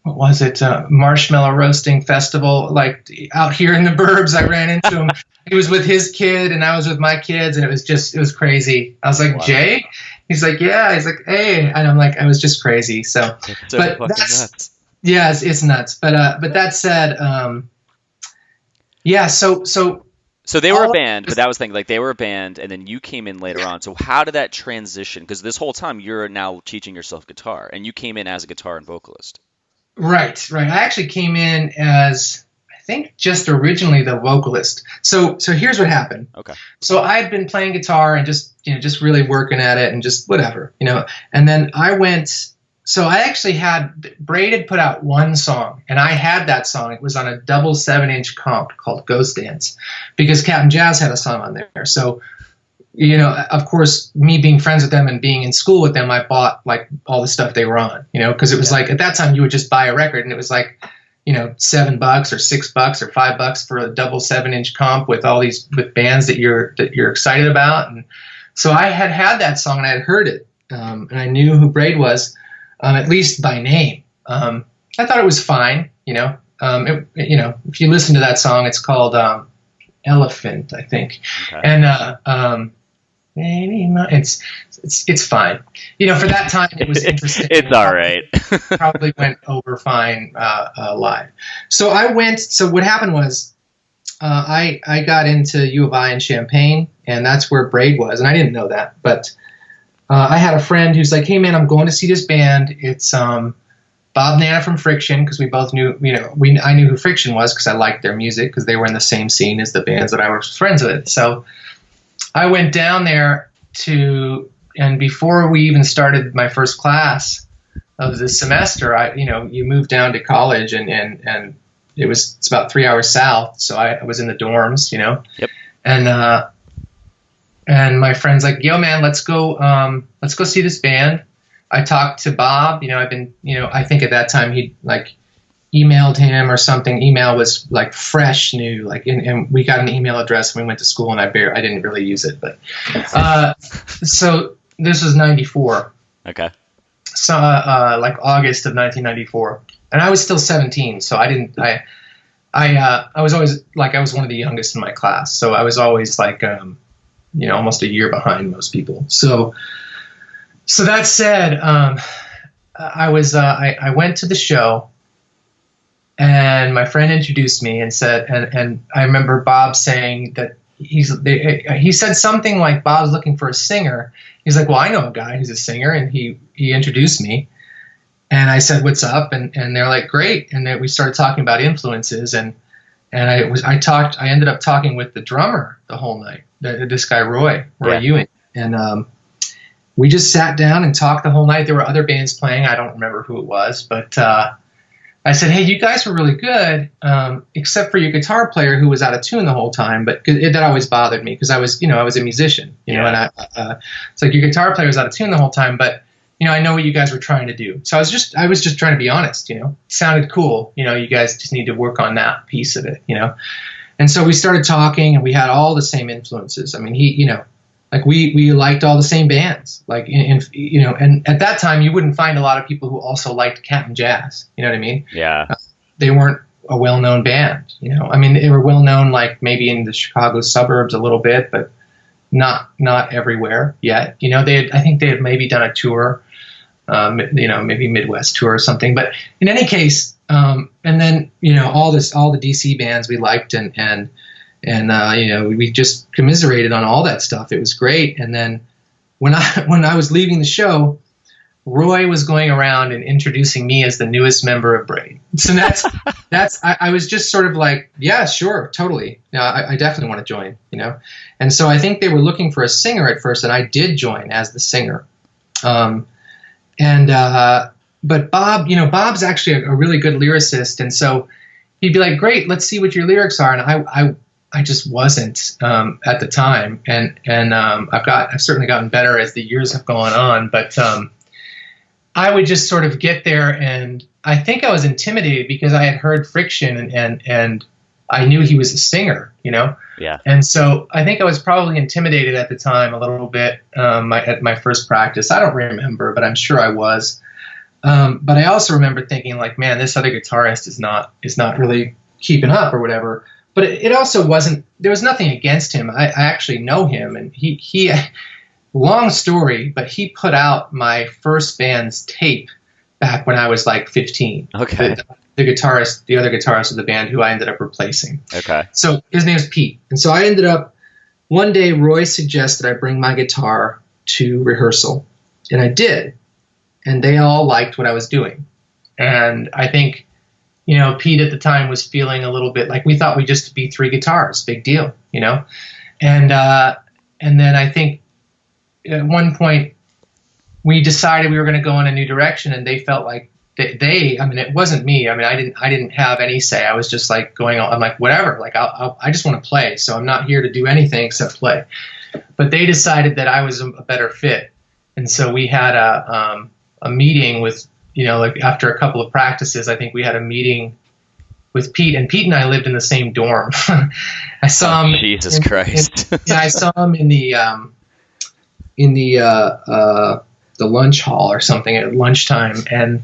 what was it? Marshmallow roasting festival, like out here in the burbs. I ran into him. He was with his kid, and I was with my kids, and it was crazy. I was like, wow. Jay? He's like, yeah. He's like, hey. And I'm like, I was just crazy. So but that's nuts. Yeah, it's nuts. But that said, yeah. So they were a band, but that was the thing. Like they were a band, and then you came in later on. So how did that transition? Because this whole time you're now teaching yourself guitar, and you came in as a guitar and vocalist. Right. I actually came in as, I think, just originally the vocalist. So here's what happened. Okay. So I'd been playing guitar and just really working at it and just whatever, And then I went. So I actually had Braid had put out one song, and I had that song. It was on a double 7-inch comp called Ghost Dance, because Captain Jazz had a song on there. So, of course, me being friends with them and being in school with them, I bought like all the stuff they were on, because it was like at that time you would just buy a record and it was like, $7 or $6 or $5 for a double 7-inch comp with all these with bands that you're excited about. And so I had that song and I had heard it, and I knew who Braid was. At least by name. I thought it was fine, if you listen to that song, it's called Elephant, I think. Okay. And maybe it's fine. For that time it was interesting. It's all right. Probably went over fine live. So what happened was I got into U of I in Champaign, and that's where Braid was, and I didn't know that, but I had a friend who's like, hey man, I'm going to see this band. It's Bob Nana from Friction, because we both knew, I knew who Friction was because I liked their music because they were in the same scene as the bands that I was friends with. So I went down there and before we even started my first class of the semester, you moved down to college and it's about 3 hours south. So I was in the dorms, Yep. And my friend's like, yo, man, let's go see this band. I talked to Bob. I've been, I think at that time he'd like emailed him or something. Email was like fresh new, like, and we got an email address when we went to school, and I didn't really use it, but so this was 94. Okay. So like August of 1994, and I was still 17, so I was always like, I was one of the youngest in my class, so I was always like almost a year behind most people. So that said, I went to the show, and my friend introduced me and said, and I remember Bob saying that he said something like, Bob's looking for a singer. He's like, well, I know a guy who's a singer, and he introduced me, and I said, what's up? And they're like, great. And then we started talking about influences, and I ended up talking with the drummer the whole night. This guy Roy Ewing, and we just sat down and talked the whole night. There were other bands playing. I don't remember who it was, but I said, hey, you guys were really good, except for your guitar player who was out of tune the whole time. But that always bothered me because I was a musician, and it's like your guitar player was out of tune the whole time. But I know what you guys were trying to do. So I was just trying to be honest. It sounded cool. You guys just need to work on that piece of it. And so we started talking, and we had all the same influences. I mean, we liked all the same bands. Like, and at that time, you wouldn't find a lot of people who also liked Captain Jazz. You know what I mean? Yeah. They weren't a well-known band. I mean, they were well-known, like maybe in the Chicago suburbs a little bit, but not everywhere yet. I think they had maybe done a tour maybe Midwest tour or something. But in any case, and then all the DC bands we liked, and we just commiserated on all that stuff. It was great. And then when I was leaving the show, Roy was going around and introducing me as the newest member of Braid. So I was just sort of like, yeah, sure, totally. I definitely want to join, And so I think they were looking for a singer at first, and I did join as the singer. But Bob, Bob's actually a really good lyricist, and so he'd be like, great, let's see what your lyrics are. And I just wasn't at the time, and I've certainly gotten better as the years have gone on, but I would just sort of get there, and I think I was intimidated because I had heard Friction, and I knew he was a singer, Yeah. And so I think I was probably intimidated at the time a little bit at my first practice. I don't remember, but I'm sure I was. But I also remember thinking, like, man, this other guitarist is not really keeping up or whatever. But it also wasn't. There was nothing against him. I actually know him, and he long story, but he put out my first band's tape back when I was like 15. Okay. The other guitarist of the band, who I ended up replacing. Okay. So his name is Pete. And so I ended up, one day Roy suggested I bring my guitar to rehearsal. And I did. And they all liked what I was doing. And I think, Pete at the time was feeling a little bit like, we thought we'd just be 3 guitars, big deal, And then I think at one point we decided we were going to go in a new direction, and they felt like it wasn't me. I didn't have any say. I was just like going on. I'm like, whatever. Like, I just want to play. So I'm not here to do anything except play. But they decided that I was a better fit, and so we had a meeting with, like after a couple of practices, I think we had a meeting with Pete, and Pete and I lived in the same dorm. I saw him. Jesus Christ! I saw him in the lunch hall or something at lunchtime, and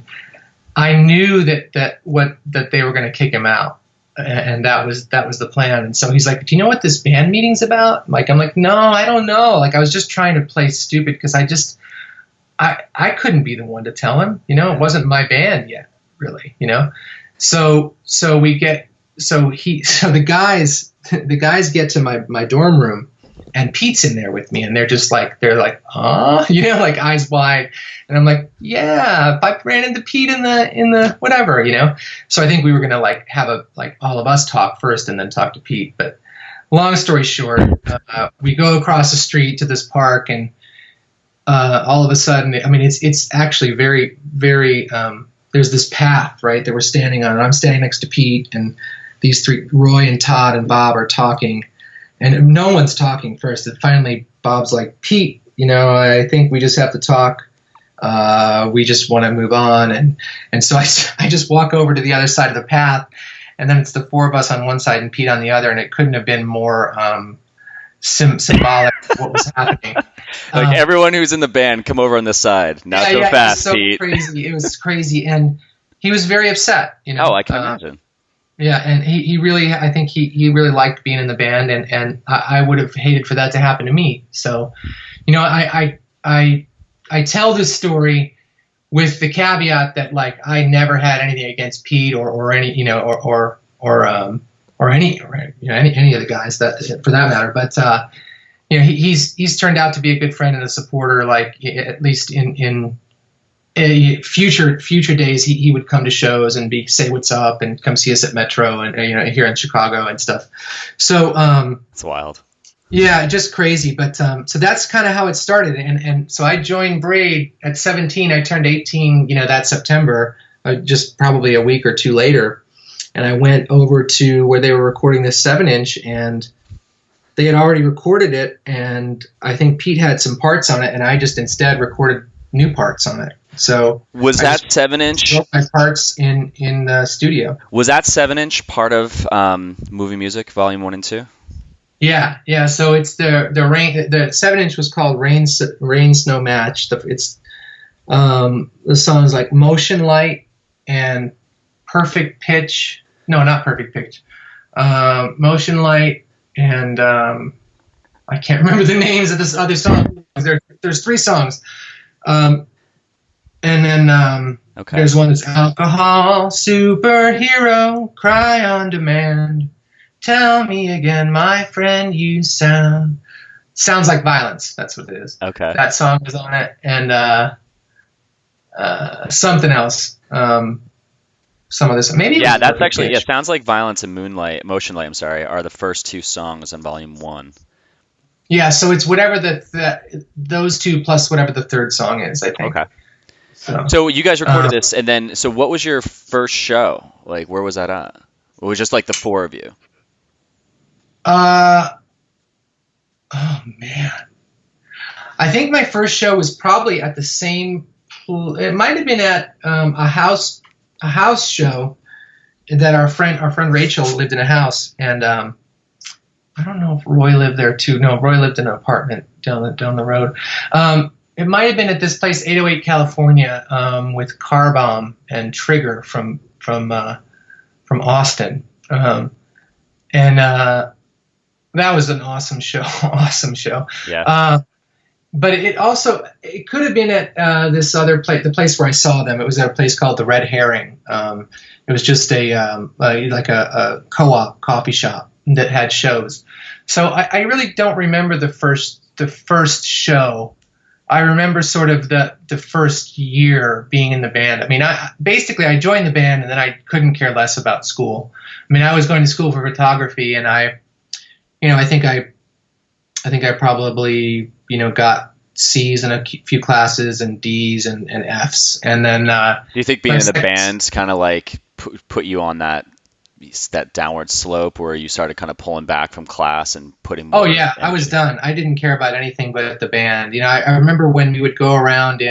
I knew that they were going to kick him out, and that was the plan. And so he's like, "Do you know what this band meeting's about?" Like, I'm like, "No, I don't know." Like, I was just trying to play stupid because I couldn't be the one to tell him. It wasn't my band yet, really. So the guys get to my dorm room, and Pete's in there with me, and they're like, like eyes wide. And I'm like, yeah, I ran into Pete in the whatever, So I think we were going to have all of us talk first and then talk to Pete. But long story short, we go across the street to this park, and all of a sudden, it's actually very, very, there's this path, right, that we're standing on, and I'm standing next to Pete, and these 3, Roy and Todd and Bob, are talking. And no one's talking first. And finally, Bob's like, Pete, I think we just have to talk. We just want to move on. And so I just walk over to the other side of the path. And then it's the 4 of us on one side and Pete on the other. And it couldn't have been more symbolic of what was happening. Like, everyone who's in the band, come over on this side. Not so fast, Pete. Crazy. It was crazy. And he was very upset. Oh, I can imagine. Yeah, and he really, I think he really liked being in the band, and I would have hated for that to happen to me. So, I tell this story with the caveat that, like, I never had anything against Pete or any, or any of the guys, that for that matter. But he's turned out to be a good friend and a supporter. Like, at least in future days, he would come to shows and say what's up and come see us at Metro and here in Chicago and stuff. So it's wild. Yeah, just crazy. But so that's kind of how it started. And so I joined Braid at 17. I turned 18, that September, just probably a week or 2 later. And I went over to where they were recording this 7-inch, and they had already recorded it. And I think Pete had some parts on it, and I just instead recorded new parts on it. So was that 7-inch? My parts in the studio. Was that 7-inch part of Movie Music Volume 1 and 2? Yeah. So it's the 7-inch was called Rain Snow Match. It's the songs like Motion Light and Perfect Pitch. No, not Perfect Pitch. Motion Light and I can't remember the names of this other song. There's 3 songs. And then Okay. there's one that's alcohol, superhero, cry on demand. Tell me again, my friend, you sounds like violence. That's what it is. Okay. That song is on it, and something else. Some of this, maybe. Yeah, that's actually, yeah, Sounds Like Violence and Motion Light, I'm sorry, are the first two songs on volume 1. Yeah, so it's whatever those two plus whatever the third song is, I think. Okay. So you guys recorded this, and then, so what was your first show? Like, where was that at? It was just like the four of you. Oh man, I think my first show was probably at the same. It might have been at a house show that our friend Rachel lived in a house, and I don't know if Roy lived there too. No, Roy lived in an apartment down the road. It might have been at this place, 808 California, with Car Bomb and Trigger from Austin, and that was an awesome show. Awesome show. Yeah. But it could have been at this other place, the place where I saw them. It was at a place called the Red Herring. It was just like a co-op coffee shop that had shows. So I really don't remember the first show. I remember sort of the first year being in the band. I mean, I joined the band and then I couldn't care less about school. I mean, I was going to school for photography, and I think I probably got C's in a few classes and D's and F's, and then. Do you think being in the band kind of like put you on that downward slope where you started kind of pulling back from class and putting more? Oh yeah, energy? I was done. I didn't care about anything but the band. I remember when we would go around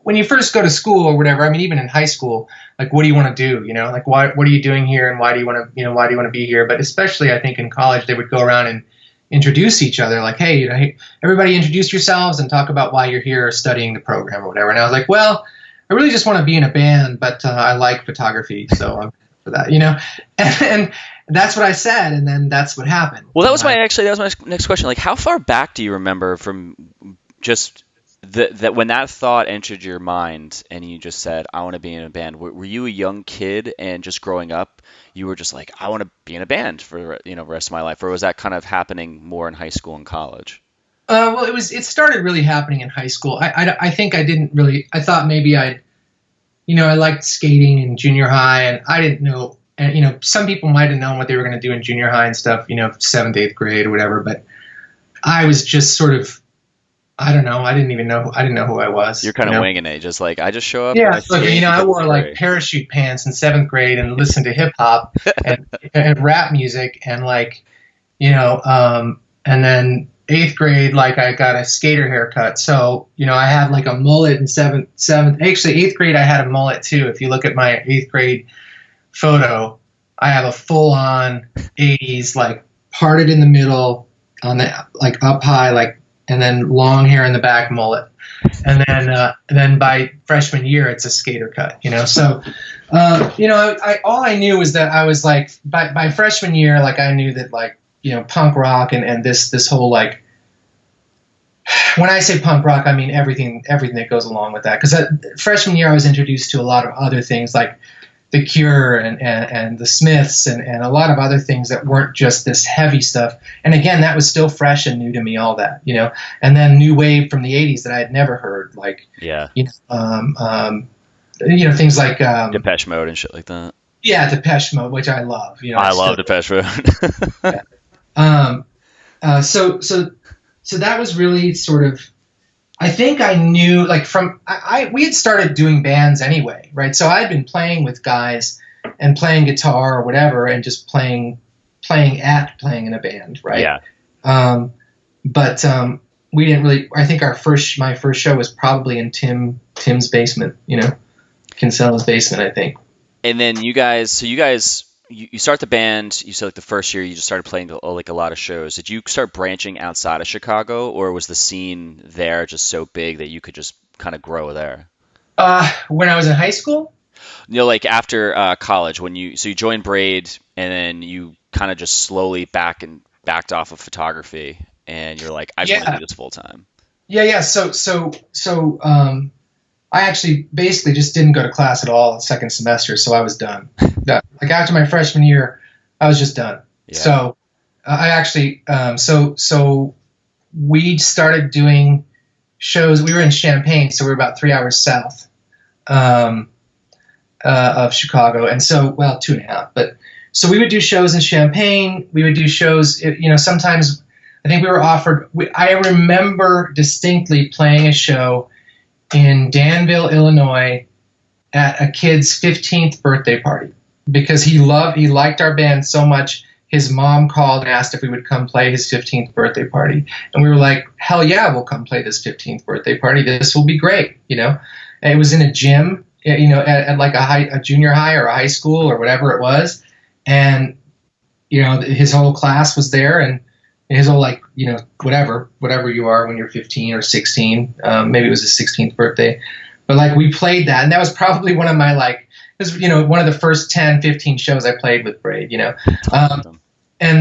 when you first go to school or whatever. I mean, even in high school, like, what do you want to do? Like, what are you doing here, and why do you want to be here? But especially, I think in college, they would go around and introduce each other, like, hey, everybody introduce yourselves and talk about why you're here studying the program or whatever. And I was like, well, I really just want to be in a band, but I like photography, so I'm for that, And that's what I said, and then that's what happened. Well, that was my next question. Like, how far back do you remember from just that when that thought entered your mind and you just said, I want to be in a band? Were you a young kid and just growing up, you were just like, I want to be in a band for the rest of my life? Or was that kind of happening more in high school and college? Well, it started really happening in high school. I think I thought maybe I liked skating in junior high, and I didn't know, and some people might have known what they were going to do in junior high and stuff, 7th, 8th grade or whatever, but I was just sort of, I don't know. I didn't know who I was. You're kind of winging it, just like, I just show up. Yeah, I wore like parachute pants in 7th grade and listened to hip hop and rap music, and and then 8th grade, like, I got a skater haircut. So, I had like a mullet in 7th. Actually, 8th grade, I had a mullet too. If you look at my 8th grade photo, I have a full on 80s, like, parted in the middle, on the, like, up high, like, and then long hair in the back, mullet. And then by freshman year, it's a skater cut, So, all I knew was that I was like, by freshman year, like, I knew that, like, punk rock and this whole, like, when I say punk rock, I mean everything that goes along with that. Because freshman year, I was introduced to a lot of other things, like The Cure and the Smiths and a lot of other things that weren't just this heavy stuff. And again, that was still fresh and new to me, all that, And then new wave from the 80s that I had never heard, like, things like Depeche Mode and shit like that. Yeah, Depeche Mode, which I love. I love Depeche Mode. Yeah. So that was really sort of, I think I knew, like, we had started doing bands anyway, right? So I'd been playing with guys and playing guitar or whatever, and just playing in a band, right? Yeah. But we didn't really. I think my first show was probably in Tim's basement, Kinsella's basement, I think. And then you guys you start the band. You said, like, the first year you just started playing like a lot of shows. Did you start branching outside of Chicago, or was the scene there just so big that you could just kind of grow there? When I was in high school? Like after college, you joined Braid, and then you kind of just slowly backed off of photography, and you're like, I just want to do this full time? Yeah. I actually basically just didn't go to class at all the second semester, so I was done. Like after my freshman year, I was just done. Yeah. So I actually, so we started doing shows. We were in Champaign, so we were about 3 hours south of Chicago, and so 2.5. But so we would do shows in Champaign. We would do shows. Sometimes I think we were offered. I remember distinctly playing a show in Danville, Illinois, at a kid's 15th birthday party because he liked our band so much. His mom called and asked if we would come play his 15th birthday party, and we were like, "Hell yeah, we'll come play this 15th birthday party. This will be great." And it was in a gym, at like a junior high or a high school or whatever it was, and his whole class was there, and his whole whatever you are when you're 15 or 16, maybe it was his 16th birthday, but we played that, and that was probably one of my one of the first 10, 15 shows I played with Braid, and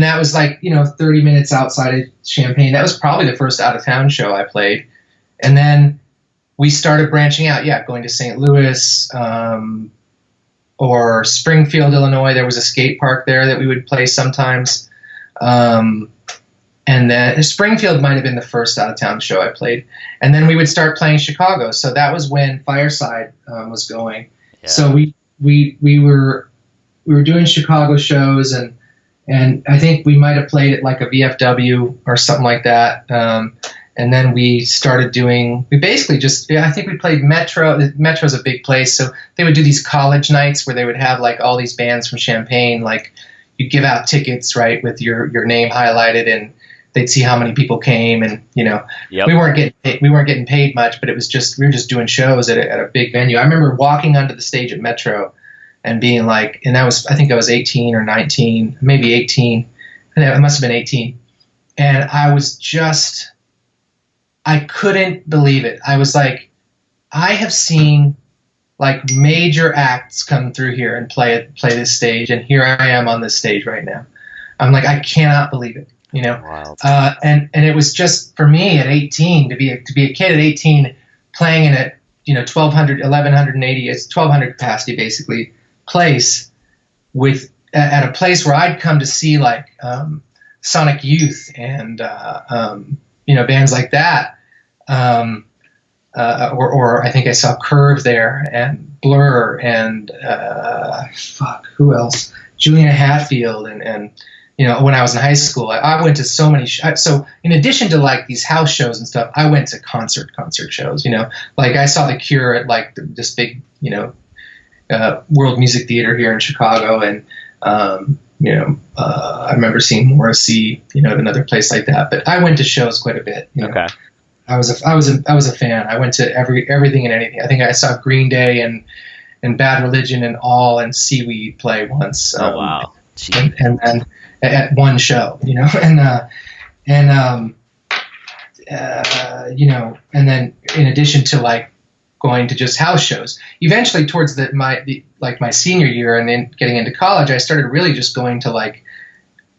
that was 30 minutes outside of Champaign. That was probably the first out of town show I played, and then we started branching out, going to St. Louis, or Springfield, Illinois. There was a skate park there that we would play sometimes. And then Springfield might have been the first out-of-town show I played. And then we would start playing Chicago. So that was when Fireside was going. Yeah. So we were doing Chicago shows, and I think we might have played at like a VFW or something like that. And then we started we basically just, I think we played Metro. Metro's a big place. So they would do these college nights where they would have all these bands from Champaign. You'd give out tickets, right, with your name highlighted, and they'd see how many people came, and Yep. we weren't getting paid much, but we were just doing shows at a big venue. I remember walking onto the stage at Metro and being I was 18 or 19, maybe 18. It must have been 18, and I couldn't believe it. I was like, I have seen major acts come through here and play this stage, and here I am on this stage right now. I'm like, I cannot believe it. Wild. And it was just for me at 18 to be a kid at 18 playing in a 1180, it's 1200 capacity basically place at a place where I'd come to see Sonic Youth and bands like that, or I think I saw Curve there, and Blur, and who else? Juliana Hatfield, and when I was in high school, I went to so many. So in addition to these house shows and stuff, I went to concert shows. I saw The Cure at this big World Music Theater here in Chicago, and I remember seeing Morrissey, at another place like that. But I went to shows quite a bit. Okay. I was a fan. I went to everything and anything. I think I saw Green Day and Bad Religion and Seaweed play once. Oh wow! And then at one show, and then in addition to going to just house shows, eventually towards my senior year and then getting into college, I started really just going to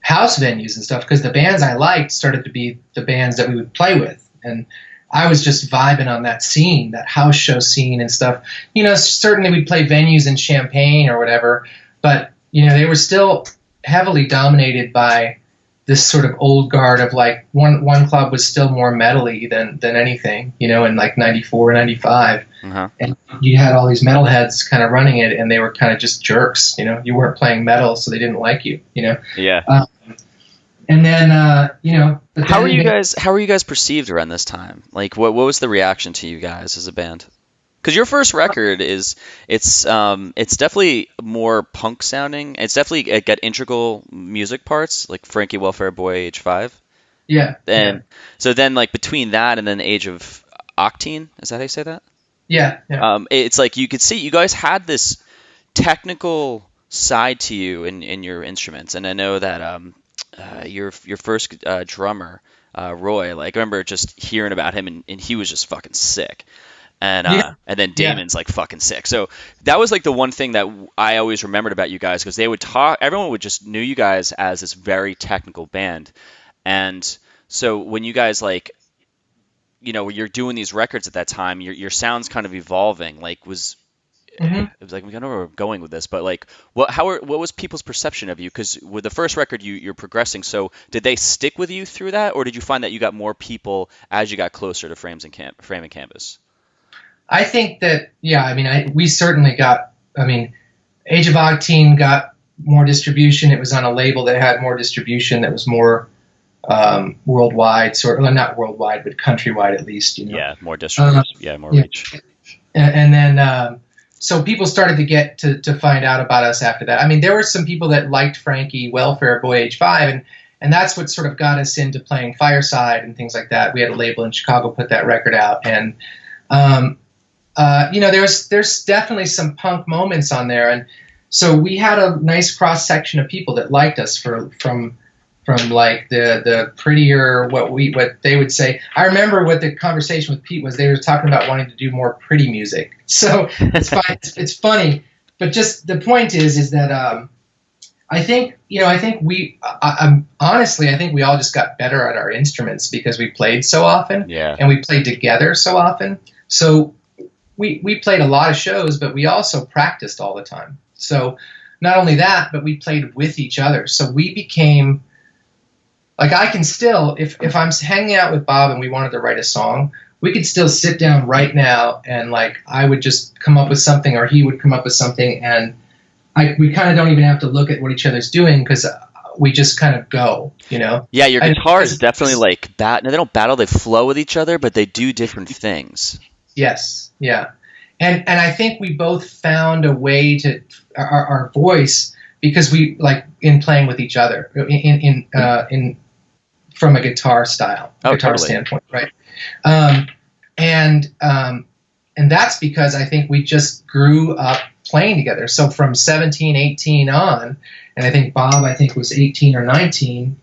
house venues and stuff, because the bands I liked started to be the bands that we would play with. And I was just vibing on that scene, that house show scene and stuff. Certainly we'd play venues in Champaign or whatever, but, they were still heavily dominated by this sort of old guard of one club was still more metal-y than anything, in 94, 95. Uh-huh. And you had all these metalheads kind of running it, and they were kind of just jerks, you weren't playing metal, so they didn't like you, Yeah. And then, how were you guys perceived around this time? What was the reaction to you guys as a band? Because your first record it's definitely more punk sounding. It's definitely got integral music parts, like Frankie Welfare Boy, Age 5. Yeah. So then between that and then the Age of Octane, is that how you say that? Yeah. It's you could see you guys had this technical side to you in your instruments, and I know that your first drummer, Roy, I remember just hearing about him, and he was just fucking sick. And then Damon's fucking sick. So that was the one thing that I always remembered about you guys, because they would talk. Everyone would just knew you guys as this very technical band, and So when you guys like, you're doing these records at that time, your sound's kind of evolving. Like Hmm. it was like, we don't know where we're going with this, but like, what was people's perception of you? Because with the first record, you're progressing. So did they stick with you through that, or did you find that you got more people as you got closer to Frame and Canvas? I think that, yeah, I mean, we certainly got, I mean, Age of Octane got more distribution. It was on a label that had more distribution, that was more worldwide, well, not worldwide, but countrywide at least, Yeah, more distribution. More Yeah. reach. And then, so people started to get to find out about us after that. I mean, there were some people that liked Frankie Welfare Boy Age 5, and that's what sort of got us into playing Fireside and things like that. We had a label in Chicago put that record out, and there's definitely some punk moments on there, and so we had a nice cross section of people that liked us from like the prettier, what they would say. I remember what the conversation with Pete was. They were talking about wanting to do more pretty music. So it's fine. It's funny, but just the point is that I think honestly, I think we all just got better at our instruments because we played so often, Yeah. and we played together so often. So we played a lot of shows, but we also practiced all the time. So not only that, but we played with each other. So we became, like, I can still, if I'm hanging out with Bob and we wanted to write a song, we could still sit down right now and, like, I would just come up with something or he would come up with something, and we kind of don't even have to look at what each other's doing because we just kind of go, Yeah, your guitars definitely like they don't battle, they flow with each other, but they do different things. Yes, yeah. And I think we both found a way to our voice, because we, like, in playing with each other in from a guitar standpoint, right? And that's because I think we just grew up playing together. So from 17, 18 on, and I think Bob, was 18 or 19,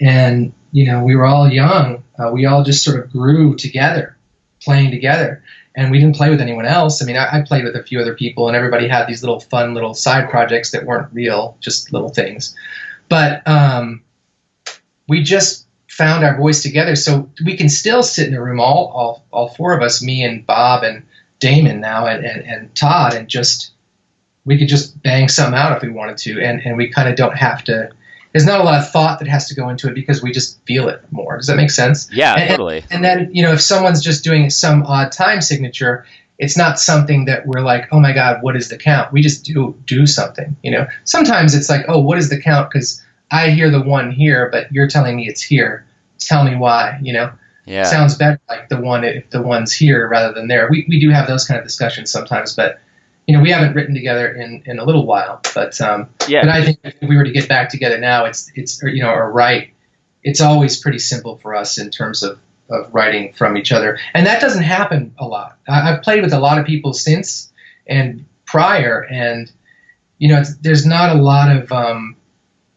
and we were all young. We all just sort of grew together, playing together. And we didn't play with anyone else. I mean, I played with a few other people, and everybody had these little fun little side projects that weren't real, just little things. But we just found our voice together. So we can still sit in a room, all four of us, me and Bob and Damon now and Todd, and we could just bang something out if we wanted to. And we kind of don't have to. There's not a lot of thought that has to go into it because we just feel it more. Does that make sense? Yeah, totally. And then, if someone's just doing some odd time signature, it's not something that we're like, oh my God, what is the count? We just do something, Sometimes it's like, oh, what is the count? Because I hear the one here, but you're telling me it's here. Tell me why, Yeah. Sounds better like the one if the one's here rather than there. We do have those kind of discussions sometimes, but we haven't written together in a little while, but But I think if we were to get back together now, it's or write, it's always pretty simple for us in terms of writing from each other, and that doesn't happen a lot. I've played with a lot of people since and prior, and there's not a lot of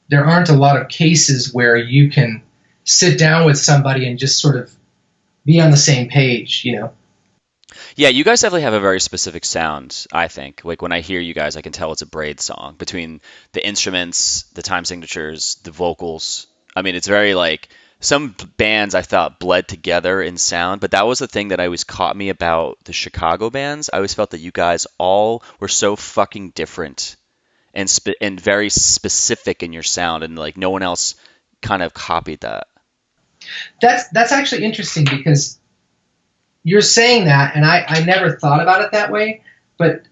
there aren't a lot of cases where you can sit down with somebody and just sort of be on the same page, Yeah, you guys definitely have a very specific sound, I think. Like when I hear you guys, I can tell it's a Braid song between the instruments, the time signatures, the vocals. I mean, it's very like some bands I thought bled together in sound, but that was the thing that always caught me about the Chicago bands. I always felt that you guys all were so fucking different and very specific in your sound, and like no one else kind of copied that. That's actually interesting because you're saying that, and I never thought about it that way. But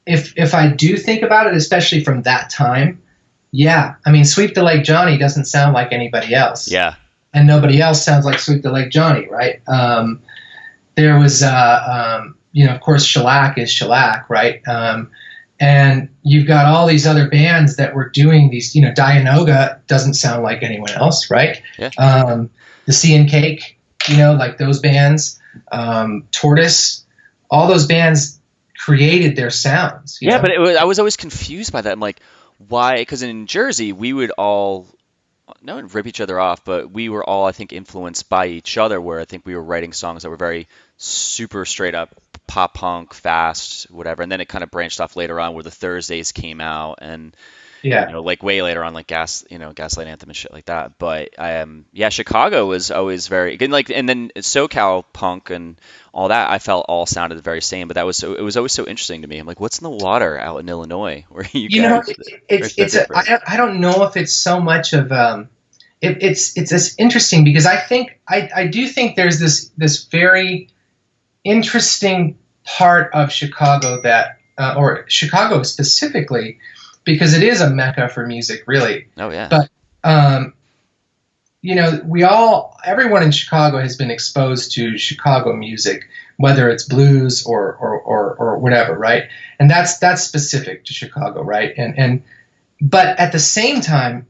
if I do think about it, especially from that time, yeah. I mean, Sweep the Leg Johnny doesn't sound like anybody else. Yeah. And nobody else sounds like Sweep the Leg Johnny, right? There was, of course, Shellac is Shellac, right? And you've got all these other bands that were doing these, Dianoga doesn't sound like anyone else, right? Yeah. The Sea and Cake, like those bands. Tortoise, all those bands created their sounds. Yeah, but I was always confused by that. I'm like, why? Because in Jersey, we would all not rip each other off, but we were all, I think, influenced by each other. Where I think we were writing songs that were very super straight up pop punk, fast, whatever. And then it kind of branched off later on, where the Thursdays came out, and Yeah. Like way later on, like Gaslight Anthem and shit like that. But yeah, Chicago was always very and and then SoCal punk and all that. I felt all sounded very same, but it was always so interesting to me. I'm like, what's in the water out in Illinois where you guys I don't know if it's so much of it's this interesting because I do think there's this very interesting part of Chicago that or Chicago specifically, because it is a mecca for music, really. Oh yeah. But everyone in Chicago has been exposed to Chicago music, whether it's blues or whatever, right? And that's specific to Chicago, right? But at the same time,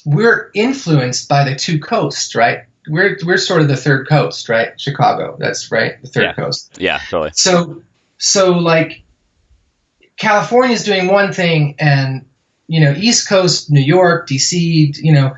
we're influenced by the two coasts, right? We're sort of the third coast, right? Chicago, that's right, the third coast. Yeah, totally. So like California's doing one thing, and East Coast, New York, DC,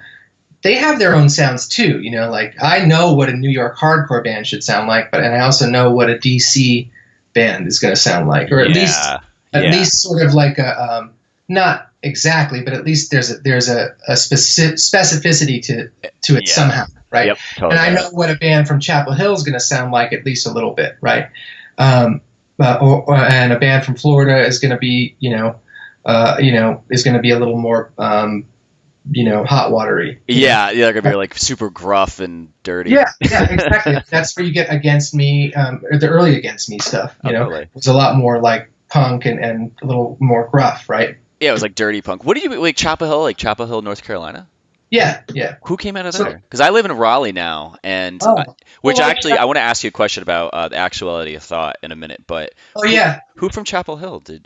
they have their own sounds too. Like I know what a New York hardcore band should sound like, and I also know what a DC band is going to sound like, or at least sort of like a not exactly, but at least there's a specificity to it somehow, right? Yep, totally. And I know what a band from Chapel Hill is going to sound like at least a little bit, right? And a band from Florida is going to be, is going to be a little more, hot watery. Yeah, they're going to be like super gruff and dirty. Yeah, exactly. That's where you get Against Me, or the early Against Me stuff. Totally. It was a lot more like punk and a little more gruff, right? Yeah, it was like dirty punk. What do you like Chapel Hill, North Carolina? Yeah. Who came out of there? Because I live in Raleigh now, and I want to ask you a question about the Actuality of Thought in a minute. But who from Chapel Hill like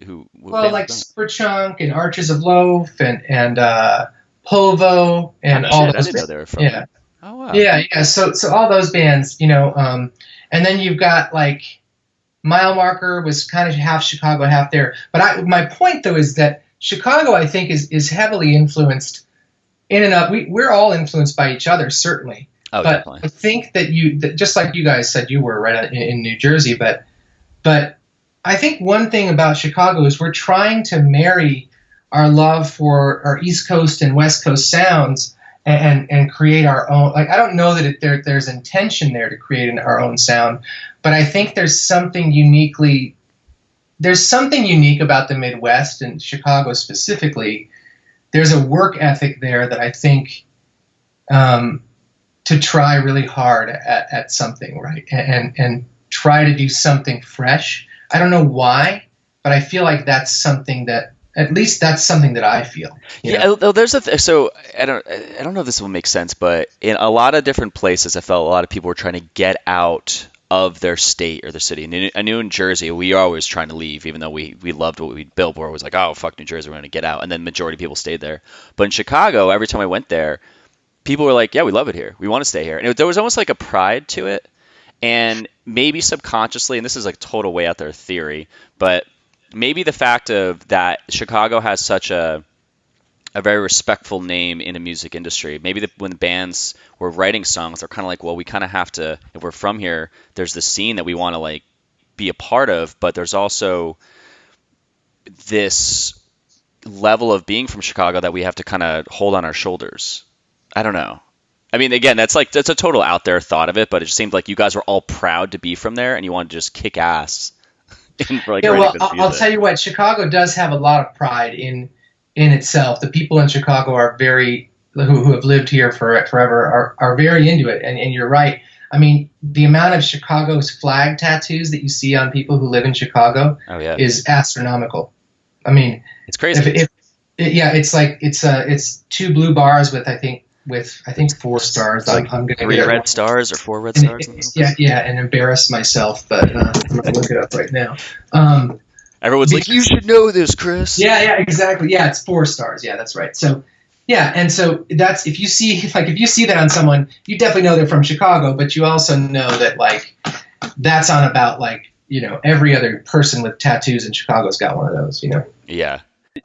Superchunk and Arches of Loaf and Povo and all those. I didn't know they were from. Yeah. Oh wow. Yeah. So all those bands, and then you've got like Mile Marker was kind of half Chicago, half there. But my point though is that Chicago, I think, is heavily influenced in and of. We're all influenced by each other, certainly. Oh, but definitely. I think that just like you guys said, you were right in New Jersey. But I think one thing about Chicago is we're trying to marry our love for our East Coast and West Coast sounds and create our own. Like I don't know that there's intention there to create our own sound, but I think there's something unique about the Midwest and Chicago specifically. There's a work ethic there that I think to try really hard at something, right? And try to do something fresh. I don't know why, but I feel like that's something that I feel. So I don't know if this will make sense, but in a lot of different places, I felt a lot of people were trying to get out of their state or their city. And I knew in Jersey, we were always trying to leave, even though we loved what we built. We're always like, oh, fuck New Jersey, we're going to get out. And then majority of people stayed there. But in Chicago, every time I went there, people were like, yeah, we love it here. We want to stay here. And there was almost like a pride to it. And maybe subconsciously, and this is like total way out there theory, but maybe the fact of that Chicago has such a very respectful name in the music industry. Maybe when bands were writing songs, they're kind of like, well, we kind of have to, if we're from here, there's this scene that we want to like be a part of, but there's also this level of being from Chicago that we have to kind of hold on our shoulders. I don't know. I mean, again, that's a total out there thought of it, but it just seemed like you guys were all proud to be from there and you wanted to just kick ass. I'll tell you what, Chicago does have a lot of pride in itself. The people in Chicago are who have lived here forever are very into it. And you're right. I mean, the amount of Chicago's flag tattoos that you see on people who live in Chicago is astronomical. I mean, it's crazy. It's two blue bars with I think 4 stars. I'm going to 3 red stars or 4 red stars. And embarrass myself, but I'm going to look it up right now. Everyone's like, you should know this, Chris. Yeah, exactly. Yeah, it's 4 stars. Yeah, that's right. So, yeah, and so that's if you see that on someone, you definitely know they're from Chicago, but you also know that like that's on about like every other person with tattoos in Chicago's got one of those. Yeah.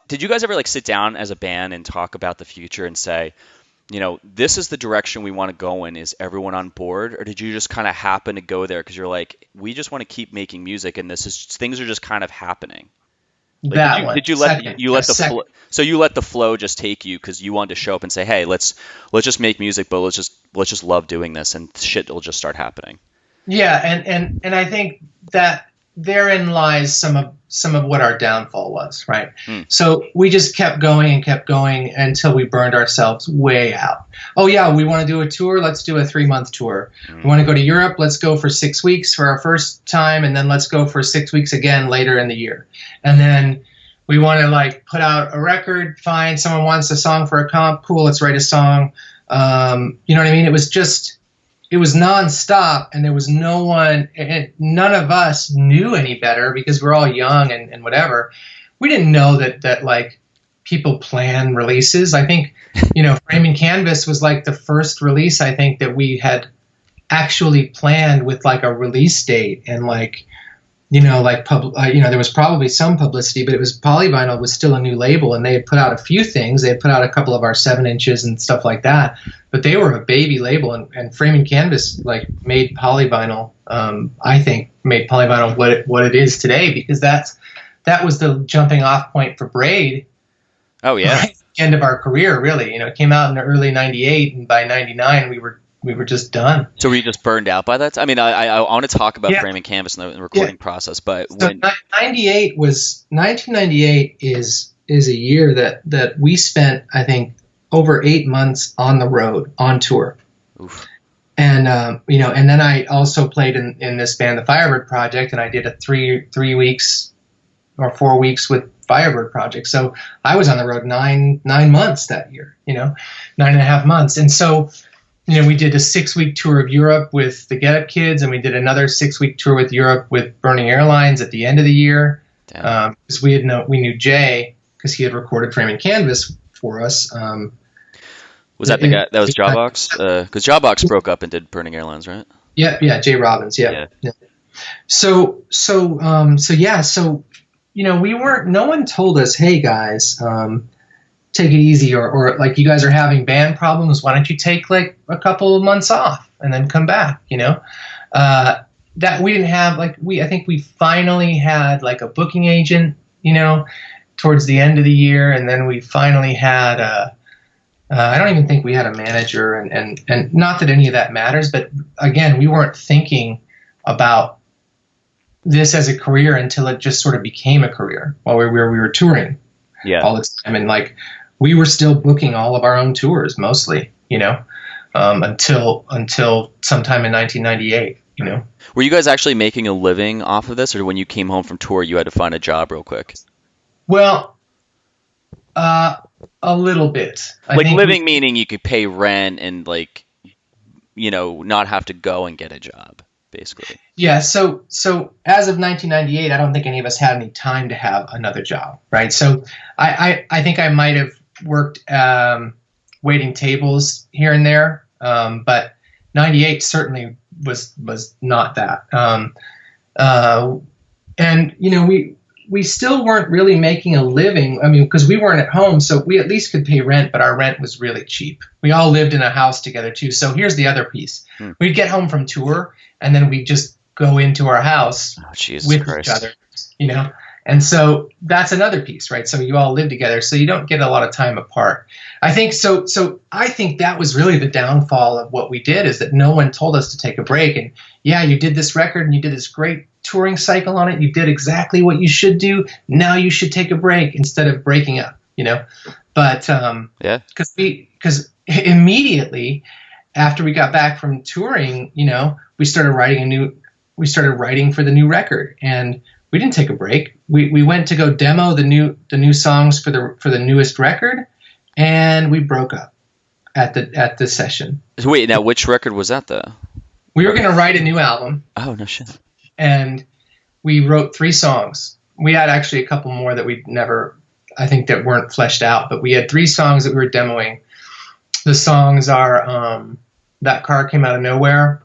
Did you guys ever like sit down as a band and talk about the future and say, this is the direction we want to go in. Is everyone on board? Or did you just kind of happen to go there because you're like, we just want to keep making music and things are just kind of happening? Like, That one. did you Second. let the Second. flow, so you let the flow just take you because you wanted to show up and say, hey, let's just make music, but let's just love doing this, and shit will just start happening. Yeah, and I think that therein lies some of what our downfall was, right? So we just kept going until we burned ourselves way out. Oh yeah, we want to do a tour, let's do a 3-month tour. We want to go to Europe, let's go for 6 weeks for our first time, and then let's go for 6 weeks again later in the year. And then we want to like put out a record, fine, someone wants a song for a comp, cool, let's write a song. You know what I mean? It was nonstop, and there was no one, and none of us knew any better because we're all young and whatever. We didn't know that like people plan releases. I think, Framing Canvas was like the first release I think that we had actually planned with like a release date, and like, there was probably some publicity, but it was Polyvinyl was still a new label, and they had put out a few things. They had put out a couple of our 7 inches and stuff like that, but they were a baby label, and Framing Canvas like made Polyvinyl. I think made Polyvinyl what it is today, because that was the jumping off point for Braid. Oh yeah, right at the end of our career, really. It came out in the early '98, and by '99 we were just done. So were you just burned out by that? I mean, I want to talk about Framing Canvas and the recording process, but so 1998 is a year that we spent, I think, over 8 months on the road, on tour. Oof. And, and then I also played in this band, the Firebird Project, and I did a 3 weeks or 4 weeks with Firebird Project. So I was on the road 9 months that year, 9.5 months. And so, we did a 6-week tour of Europe with the Get Up Kids, and we did another 6-week tour with Europe with Burning Airlines at the end of the year. Because we knew Jay, because he had recorded Framing Canvas for us. Was that the guy that was Jawbox? Because Jawbox broke up and did Burning Airlines, right? Yeah, Jay Robbins, yeah. So we weren't. No one told us, hey guys, take it easy, or like, you guys are having band problems, why don't you take like a couple of months off and then come back? That we didn't have. Like, I think we finally had like a booking agent, towards the end of the year, and then we finally had I don't even think we had a manager, and not that any of that matters, but again, we weren't thinking about this as a career until it just sort of became a career while we were touring all the time. And like, we were still booking all of our own tours mostly, until sometime in 1998, Were you guys actually making a living off of this, or when you came home from tour, you had to find a job real quick? Well, a little bit. Living meaning you could pay rent and like, not have to go and get a job, basically. Yeah. So as of 1998, I don't think any of us had any time to have another job, right? So I think I might have worked waiting tables here and there, but 98 certainly was not that. And we still weren't really making a living. I mean, because we weren't at home, so we at least could pay rent, but our rent was really cheap. We all lived in a house together too. So here's the other piece. We'd get home from tour, and then we'd just go into our house with each other, And so that's another piece, right? So you all live together, so you don't get a lot of time apart. I think so. So I think that was really the downfall of what we did, is that no one told us to take a break. And yeah, you did this record and you did this great touring cycle on it. You did exactly what you should do. Now you should take a break instead of breaking up, But because immediately after we got back from touring, we started writing for the new record, and we didn't take a break. We went to go demo the new songs for the newest record, and we broke up at the session. Wait, now which record was that though? We were going to write a new album. Oh, no shit. And we wrote 3 songs. We had actually a couple more that we'd never, I think, that weren't fleshed out, but we had 3 songs that we were demoing. The songs are That Car Came Out of Nowhere,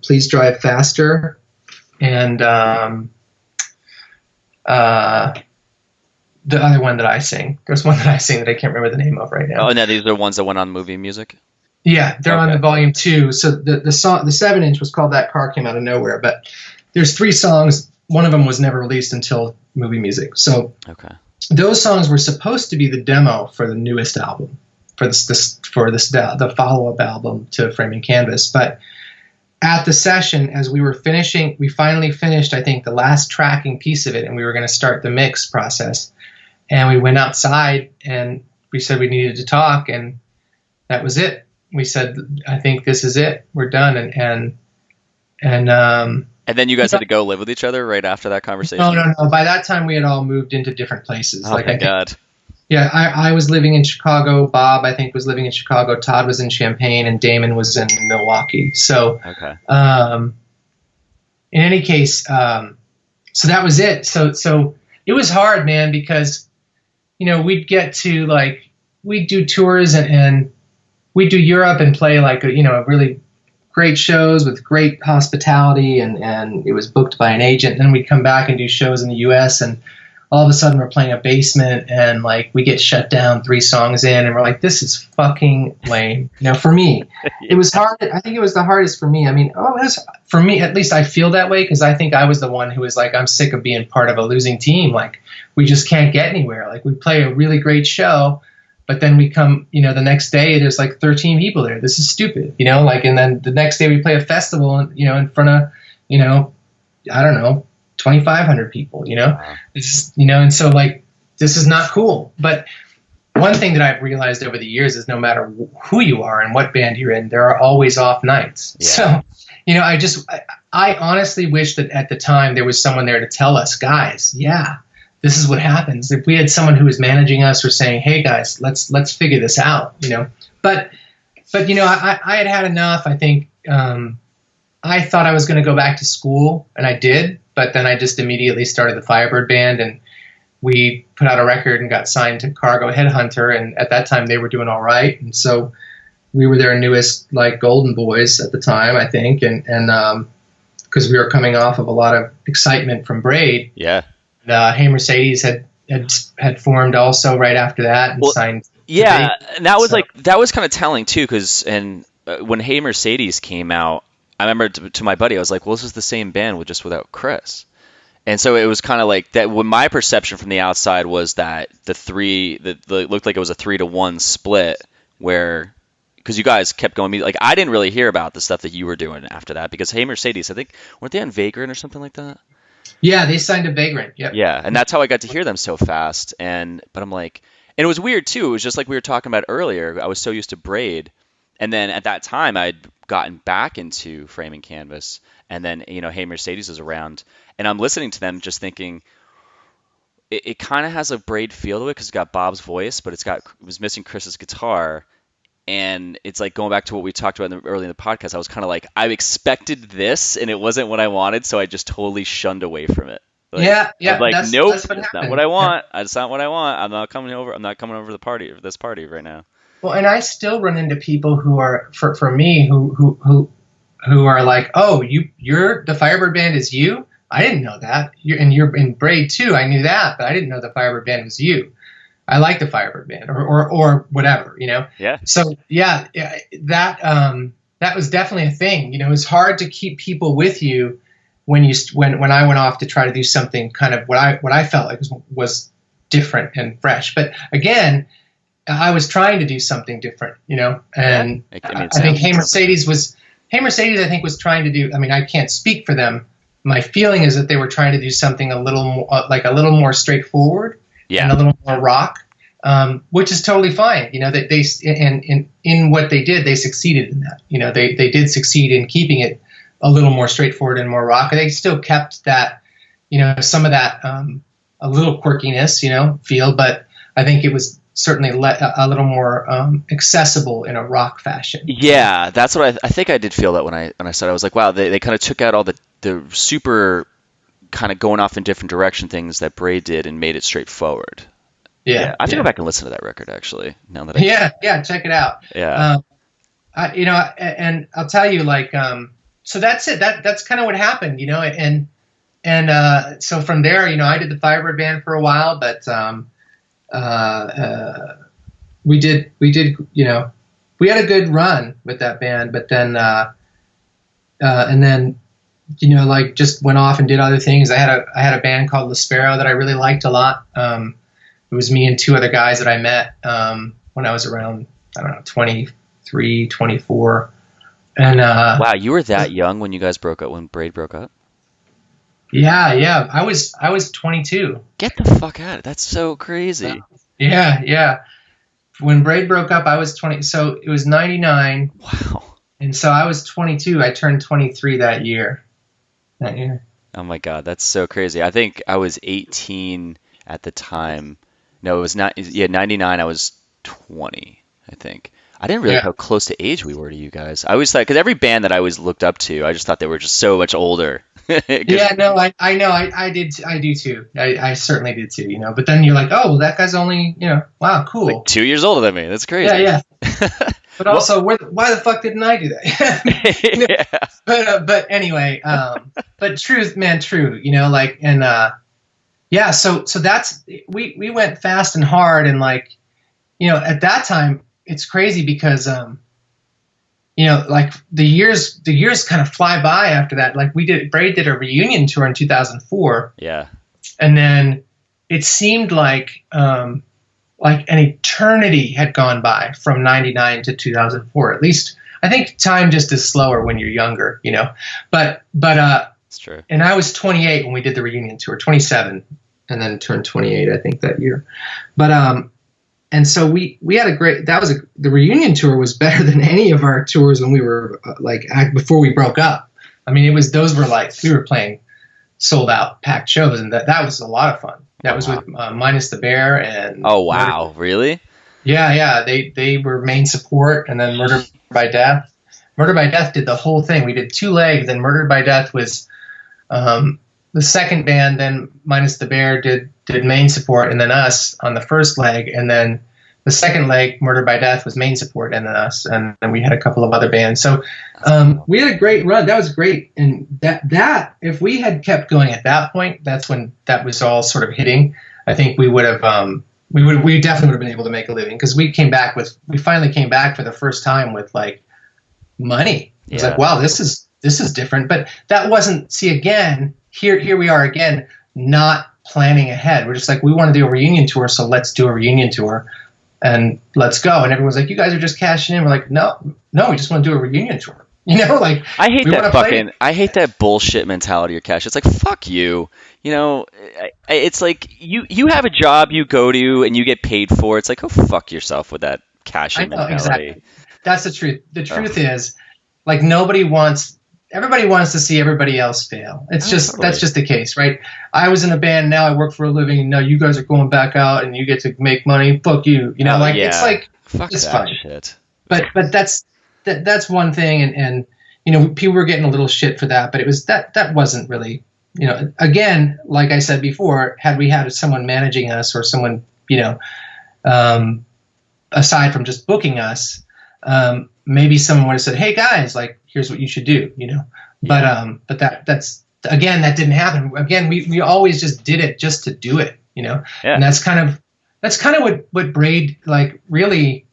Please Drive Faster, and the other one that I sing. There's one that I sing that I can't remember the name of right now. Oh, no, these are ones that went on movie music? Yeah, they're on the volume 2. So the song, the 7-inch was called That Car Came Out of Nowhere, but there's 3 songs one of them was never released until movie music. So Okay. those songs were supposed to be the demo for the newest album, for the follow-up album to Framing Canvas. But at the session, as we were finishing, we finally finished, I think, the last tracking piece of it, and we were going to start the mix process. And we went outside, and we said we needed to talk, and that was it. We said, I think this is it. We're done. And then you guys had to go live with each other right after that conversation? No. By that time, we had all moved into different places. Oh, my God. Yeah, I was living in Chicago. Bob, I think, was living in Chicago. Todd was in Champaign, and Damon was in Milwaukee. So, okay. In any case, so that was it. So it was hard, man, because, we'd get to, like, we'd do tours and we'd do Europe and play, like, really great shows with great hospitality, and it was booked by an agent. And then we'd come back and do shows in the U.S., and all of a sudden we're playing a basement, and, like, we get shut down 3 songs in, and we're like, this is fucking lame. For me, it was hard. I think it was the hardest for me. I mean, for me, at least I feel that way, because I think I was the one who was like, I'm sick of being part of a losing team. Like, we just can't get anywhere. Like, we play a really great show, but then we come, the next day there's like 13 people there. This is stupid, and then the next day we play a festival, in front of, I don't know, 2,500 people, Wow. It's, and so, like, this is not cool. But one thing that I've realized over the years is no matter who you are and what band you're in, there are always off nights. Yeah. So, I honestly wish that at the time there was someone there to tell us, guys, this is what happens. If we had someone who was managing us or saying, hey guys, let's figure this out, but I had enough. I think, I thought I was going to go back to school, and I did, but then I just immediately started the Firebird Band, and we put out a record and got signed to Cargo Headhunter. And at that time they were doing all right. And so we were their newest, like, golden boys at the time, I think. And cause we were coming off of a lot of excitement from Braid. Yeah. Hey Mercedes had formed also right after that and signed. Yeah. And that was that was kind of telling too. When Hey Mercedes came out, I remember to my buddy, I was like, well, this is the same band without Chris. And so it was kind of like that. When my perception from the outside was that it looked like it was a 3-to-1 split, where, because you guys kept going, like, I didn't really hear about the stuff that you were doing after that, because Hey Mercedes, I think, weren't they on Vagrant or something like that? Yeah, they signed to Vagrant. Yep. Yeah, and that's how I got to hear them so fast. But I'm like, and it was weird too. It was just like we were talking about earlier. I was so used to Braid, and then at that time I'd gotten back into Framing Canvas, and then Hey Mercedes is around, and I'm listening to them just thinking it kind of has a Braid feel to it, because it's got Bob's voice, but it was missing Chris's guitar. And it's like going back to what we talked about early in the podcast. I was kind of like, I expected this, and it wasn't what I wanted, so I just totally shunned away from it. Like, yeah. I was like, nope, that's not what I want. It's not what I want. I'm not coming over to this party right now. Well, and I still run into people who are, for me, who are like, oh, you're the Firebird Band is you? I didn't know that. You're in Braid too. I knew that, but I didn't know the Firebird Band was you. I like the Firebird Band, or whatever, Yeah. So that was definitely a thing. It was hard to keep people with you when I went off to try to do something kind of what I felt like was different and fresh. But again, I was trying to do something different, and I think Hey Mercedes was trying to do. I mean, I can't speak for them. My feeling is that they were trying to do something a little more straightforward. Yeah. And a little more rock, which is totally fine. That they in what they did, they succeeded in that. They did succeed in keeping it a little more straightforward and more rock. They still kept that, some of that a little quirkiness, feel, but I think it was certainly a little more accessible in a rock fashion. Yeah, that's what I think I did feel that when I saw it. I was like, wow, they kind of took out all the super kind of going off in different direction things that Braid did and made it straightforward. Yeah, I have to go back and listen to that record actually. Now that check it out. Yeah, and I'll tell you, like, so that's it. That's kind of what happened, and so from there, I did the Firebird Band for a while, but we did, we had a good run with that band, but then and then like just went off and did other things. I had a band called La Sparrow that I really liked a lot. It was me and two other guys that I met when I was around, I don't know, 23, 24. And wow, you were that young when you guys broke up, when Braid broke up? Yeah. I was 22. Get the fuck out of it. That's so crazy. Yeah. When Braid broke up, I was 20. So it was 99. Wow. And so I was 22. I turned 23 that year. Oh my God, that's so crazy. I think I was 18 at the time. No, it was not. Yeah, 99. I was 20, I think. I didn't realize how close to age we were to you guys. I always thought, because every band that I always looked up to, I just thought they were just so much older. Yeah, no, I know, I do too. I certainly did too, But then you're like, oh, well, that guy's only, wow, cool. Like 2 years older than me. That's crazy. Yeah. But also, why the fuck didn't I do that? But anyway, but truth, man, true. Yeah. So that's we went fast and hard, and at that time it's crazy because like the years kind of fly by after that. Like Braid did a reunion tour in 2004. Yeah. And then it seemed like an eternity had gone by from 99 to 2004. At least I think time just is slower when you're younger, but it's true. And I was 28 when we did the reunion tour, 27, and then turned 28, I think, that year. But, and so we had the reunion tour was better than any of our tours when we were before we broke up. I mean, we were playing sold out packed shows, and that was a lot of fun. That was with Minus the Bear and. Oh, wow. Really? Yeah. They were main support, and then Murder by Death. Murder by Death did the whole thing. We did 2 legs, and Murder by Death was the second band. Then Minus the Bear did main support, and then us on the first leg, and then the second leg, Murder by Death, was main support, and then us, and then we had a couple of other bands. So we had a great run. That was great, and that if we had kept going at that point, that's when that was all sort of hitting. I think we would have we definitely would have been able to make a living, because we finally came back for the first time with money. It's like, wow, this is different. But that wasn't, see, again, here we are again, not planning ahead. We're just like, we want to do a reunion tour, so let's do a reunion tour and let's go. And everyone's like, you guys are just cashing in. We're like, no, we just want to do a reunion tour. I hate that bullshit mentality of cash. It's like, fuck you. It's like you have a job you go to and you get paid for. It's like, go fuck yourself with that cash in mentality. Exactly. That's the truth. The truth is, everybody wants to see everybody else fail. It's that's just the case, right? I was in a band, now I work for a living, and now you guys are going back out and you get to make money. Fuck you. It's like, fuck it's that fine. Shit. But that's one thing, and people were getting a little shit for that, but it was that wasn't really, again, like I said before, had we had someone managing us or someone, aside from just booking us, maybe someone would have said, hey guys, here's what you should do, but that's, again, that didn't happen. Again, we always just did it just to do it, and that's kind of what Braid, really,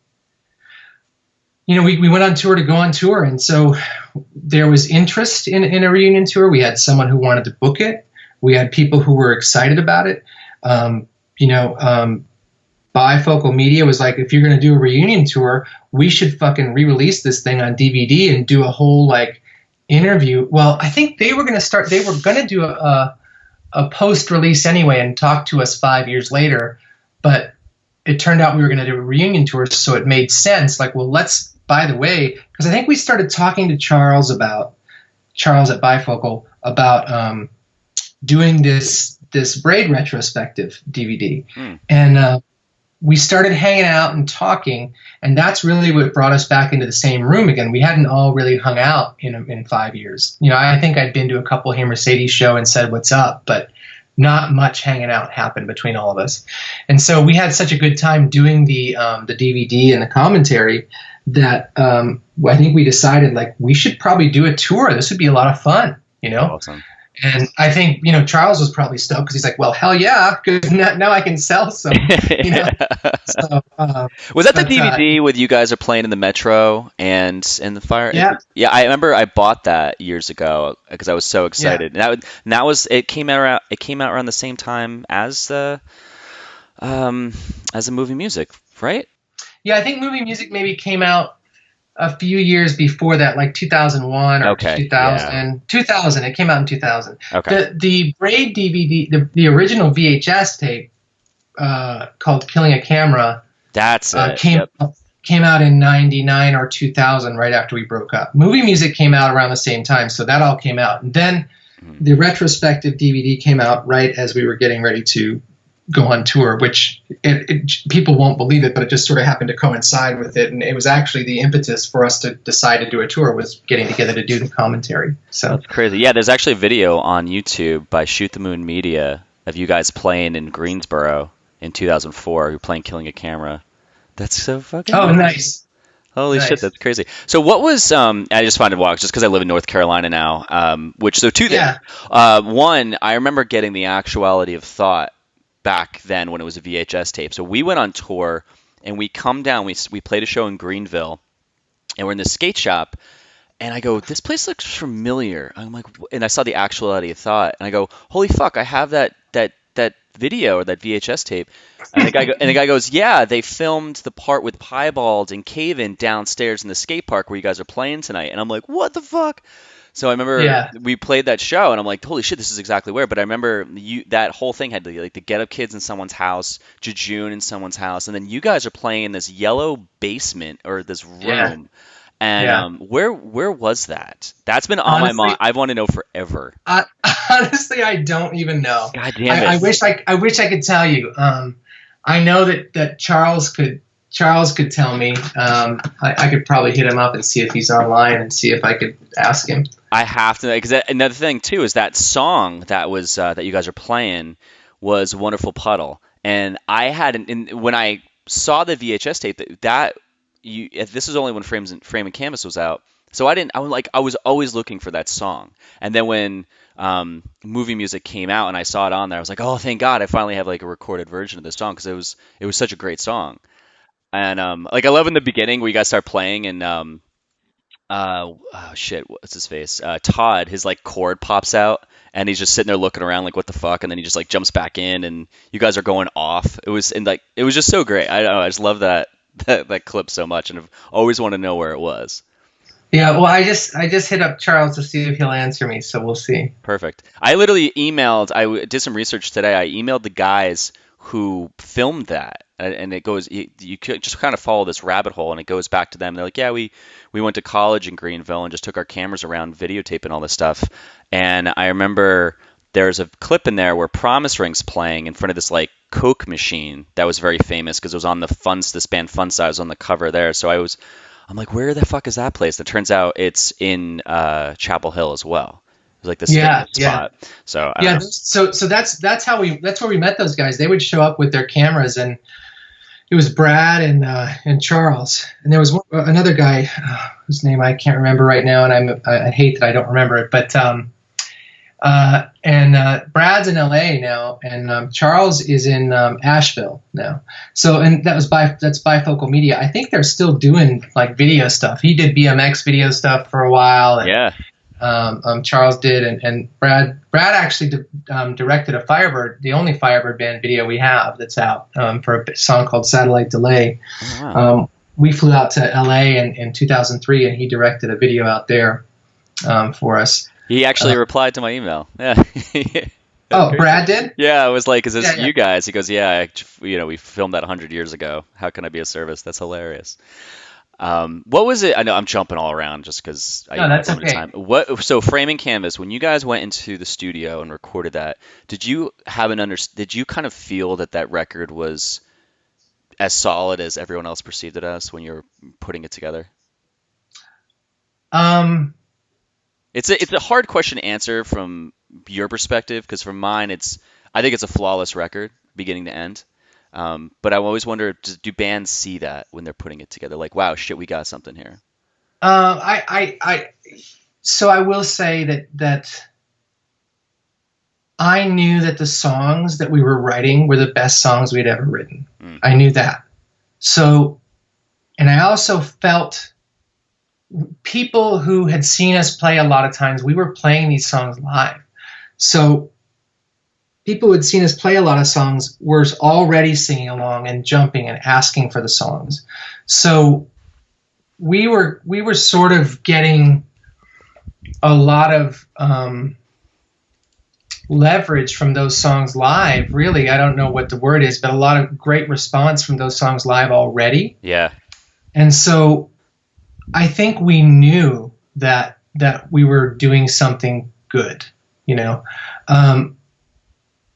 we went on tour to go on tour. And so there was interest in a reunion tour. We had someone who wanted to book it. We had people who were excited about it. Bifocal Media was like, if you're going to do a reunion tour, we should fucking re-release this thing on DVD and do a whole interview. Well, I think they were going to do a post-release anyway and talk to us 5 years later. But it turned out we were going to do a reunion tour, so it made sense. By the way, because I think we started talking to Charles at Bifocal about doing this Braid retrospective DVD. And we started hanging out and talking, and that's really what brought us back into the same room again. We hadn't all really hung out in 5 years. I think I'd been to a couple Hey Mercedes show and said what's up, but not much hanging out happened between all of us. And so we had such a good time doing the DVD and the commentary that I think we decided we should probably do a tour. This would be a lot of fun, Awesome. And I think, Charles was probably stoked because he's like, well, hell yeah, because now I can sell some, you know. So, Was that the but DVD with you guys are playing in the Metro and in the fire? yeah, Yeah, I remember I bought that years ago because I was so yeah, excited. And that was it came out around the same time as the movie music, right? yeah. I think movie music maybe came out a few years before that, like 2001 or Okay, 2000. 2000. It came out in 2000. Okay. The Braid DVD, the original VHS tape called "Killing a Camera," That's it. came Yep. came out in 99 or 2000, right after we broke up. Movie music came out around the same time, so that all came out. And then the retrospective DVD came out right as we were getting ready to go on tour, which people won't believe it, but it just sort of happened to coincide with it. And it was actually the impetus for us to decide to do a tour, was getting together to do the commentary. So That's crazy. Yeah, there's actually a video on YouTube by Shoot the Moon Media of you guys playing in Greensboro in 2004. You're playing Killing a Camera. That's so fucking oh, cool. nice. Holy shit, Nice. that's crazy. So what was I just wanted to walk just because I live in North Carolina now. Which so two things. Yeah. One, I remember getting the Actuality of Thought back then when it was a VHS tape. So we went on tour and we come down. We played a show in Greenville and we're in the skate shop. And I go, this place looks familiar. I'm like, and I saw the Actuality of Thought, and I go, holy fuck, I have that video or that VHS tape. And the guy goes, yeah, they filmed the part with Piebald and Caven downstairs in the skate park where you guys are playing tonight. And I'm like, what the fuck? So I remember we played that show, and I'm like, holy shit, this is exactly where. But I remember that whole thing had like the Get Up Kids in someone's house, Jejune in someone's house, and then you guys are playing in this yellow basement or this room. Yeah. And where was that? That's been on my mind. I want to know forever. Honestly, I don't even know. God damn it! I wish I could tell you. I know that Charles could tell me. I could probably hit him up and see if he's online and see if I could ask him. I have to, because another thing too is that song that was that you guys are playing was "Wonderful Puddle," and I had when I saw the VHS tape this was only when Frame and Canvas was out, so I was always looking for that song. And then when movie music came out and I saw it on there, I was like, oh, thank God, I finally have like a recorded version of this song, because it was such a great song. And like I love in the beginning where you guys start playing and oh shit, what's his face? Todd, his like chord pops out and he's just sitting there looking around like what the fuck, and then he just like jumps back in and you guys are going off. It was just so great. I don't know, I just love that clip so much, and I've always wanted to know where it was. Yeah, well, I just hit up Charles to see if he'll answer me, so we'll see. Perfect. I literally I did some research today. I emailed the guys who filmed that, and it goes, you could just kind of follow this rabbit hole, and it goes back to them. They're like, yeah, we went to college in Greenville and just took our cameras around videotaping all this stuff. And I remember there's a clip in there where Promise Ring's playing in front of this like Coke machine that was very famous because it was on this band Fun Size on the cover there. So I'm like, where the fuck is that place? It turns out it's in Chapel Hill as well. It was like this spot. So I don't know. So that's where we met those guys. They would show up with their cameras, and it was Brad and Charles, and there was another guy whose name I can't remember right now, and I hate that I don't remember it, but Brad's in LA now, and Charles is in Asheville now. So, and that's Bifocal Media. I think they're still doing like video stuff. He did BMX video stuff for a while. And, yeah. Charles did, and Brad actually directed a Firebird, the only Firebird Band video we have that's out, for a song called Satellite Delay. Oh, wow. We flew out to LA in 2003, and he directed a video out there for us. He actually replied to my email. Yeah. Oh, Brad did? Yeah, I was like, is this Yeah. you guys? He goes, yeah, we filmed that 100 years ago. How can I be of service? That's hilarious. What was it? I know I'm jumping all around just because I No, that's have limited okay. time. So Frame and Canvas, when you guys went into the studio and recorded that, did you kind of feel that record was as solid as everyone else perceived it as when you were putting it together? It's a hard question to answer from your perspective, because from mine, I think it's a flawless record, beginning to end. But I always wonder, do bands see that when they're putting it together? Like, wow, shit, we got something here. So I will say that I knew that the songs that we were writing were the best songs we'd ever written. I knew that. So, and I also felt people who had seen us play a lot of times, we were playing these songs live. So people who had seen us play a lot of songs were already singing along and jumping and asking for the songs. So we were sort of getting a lot of leverage from those songs live. Really, I don't know what the word is, but a lot of great response from those songs live already. Yeah. And so I think we knew that we were doing something good, you know.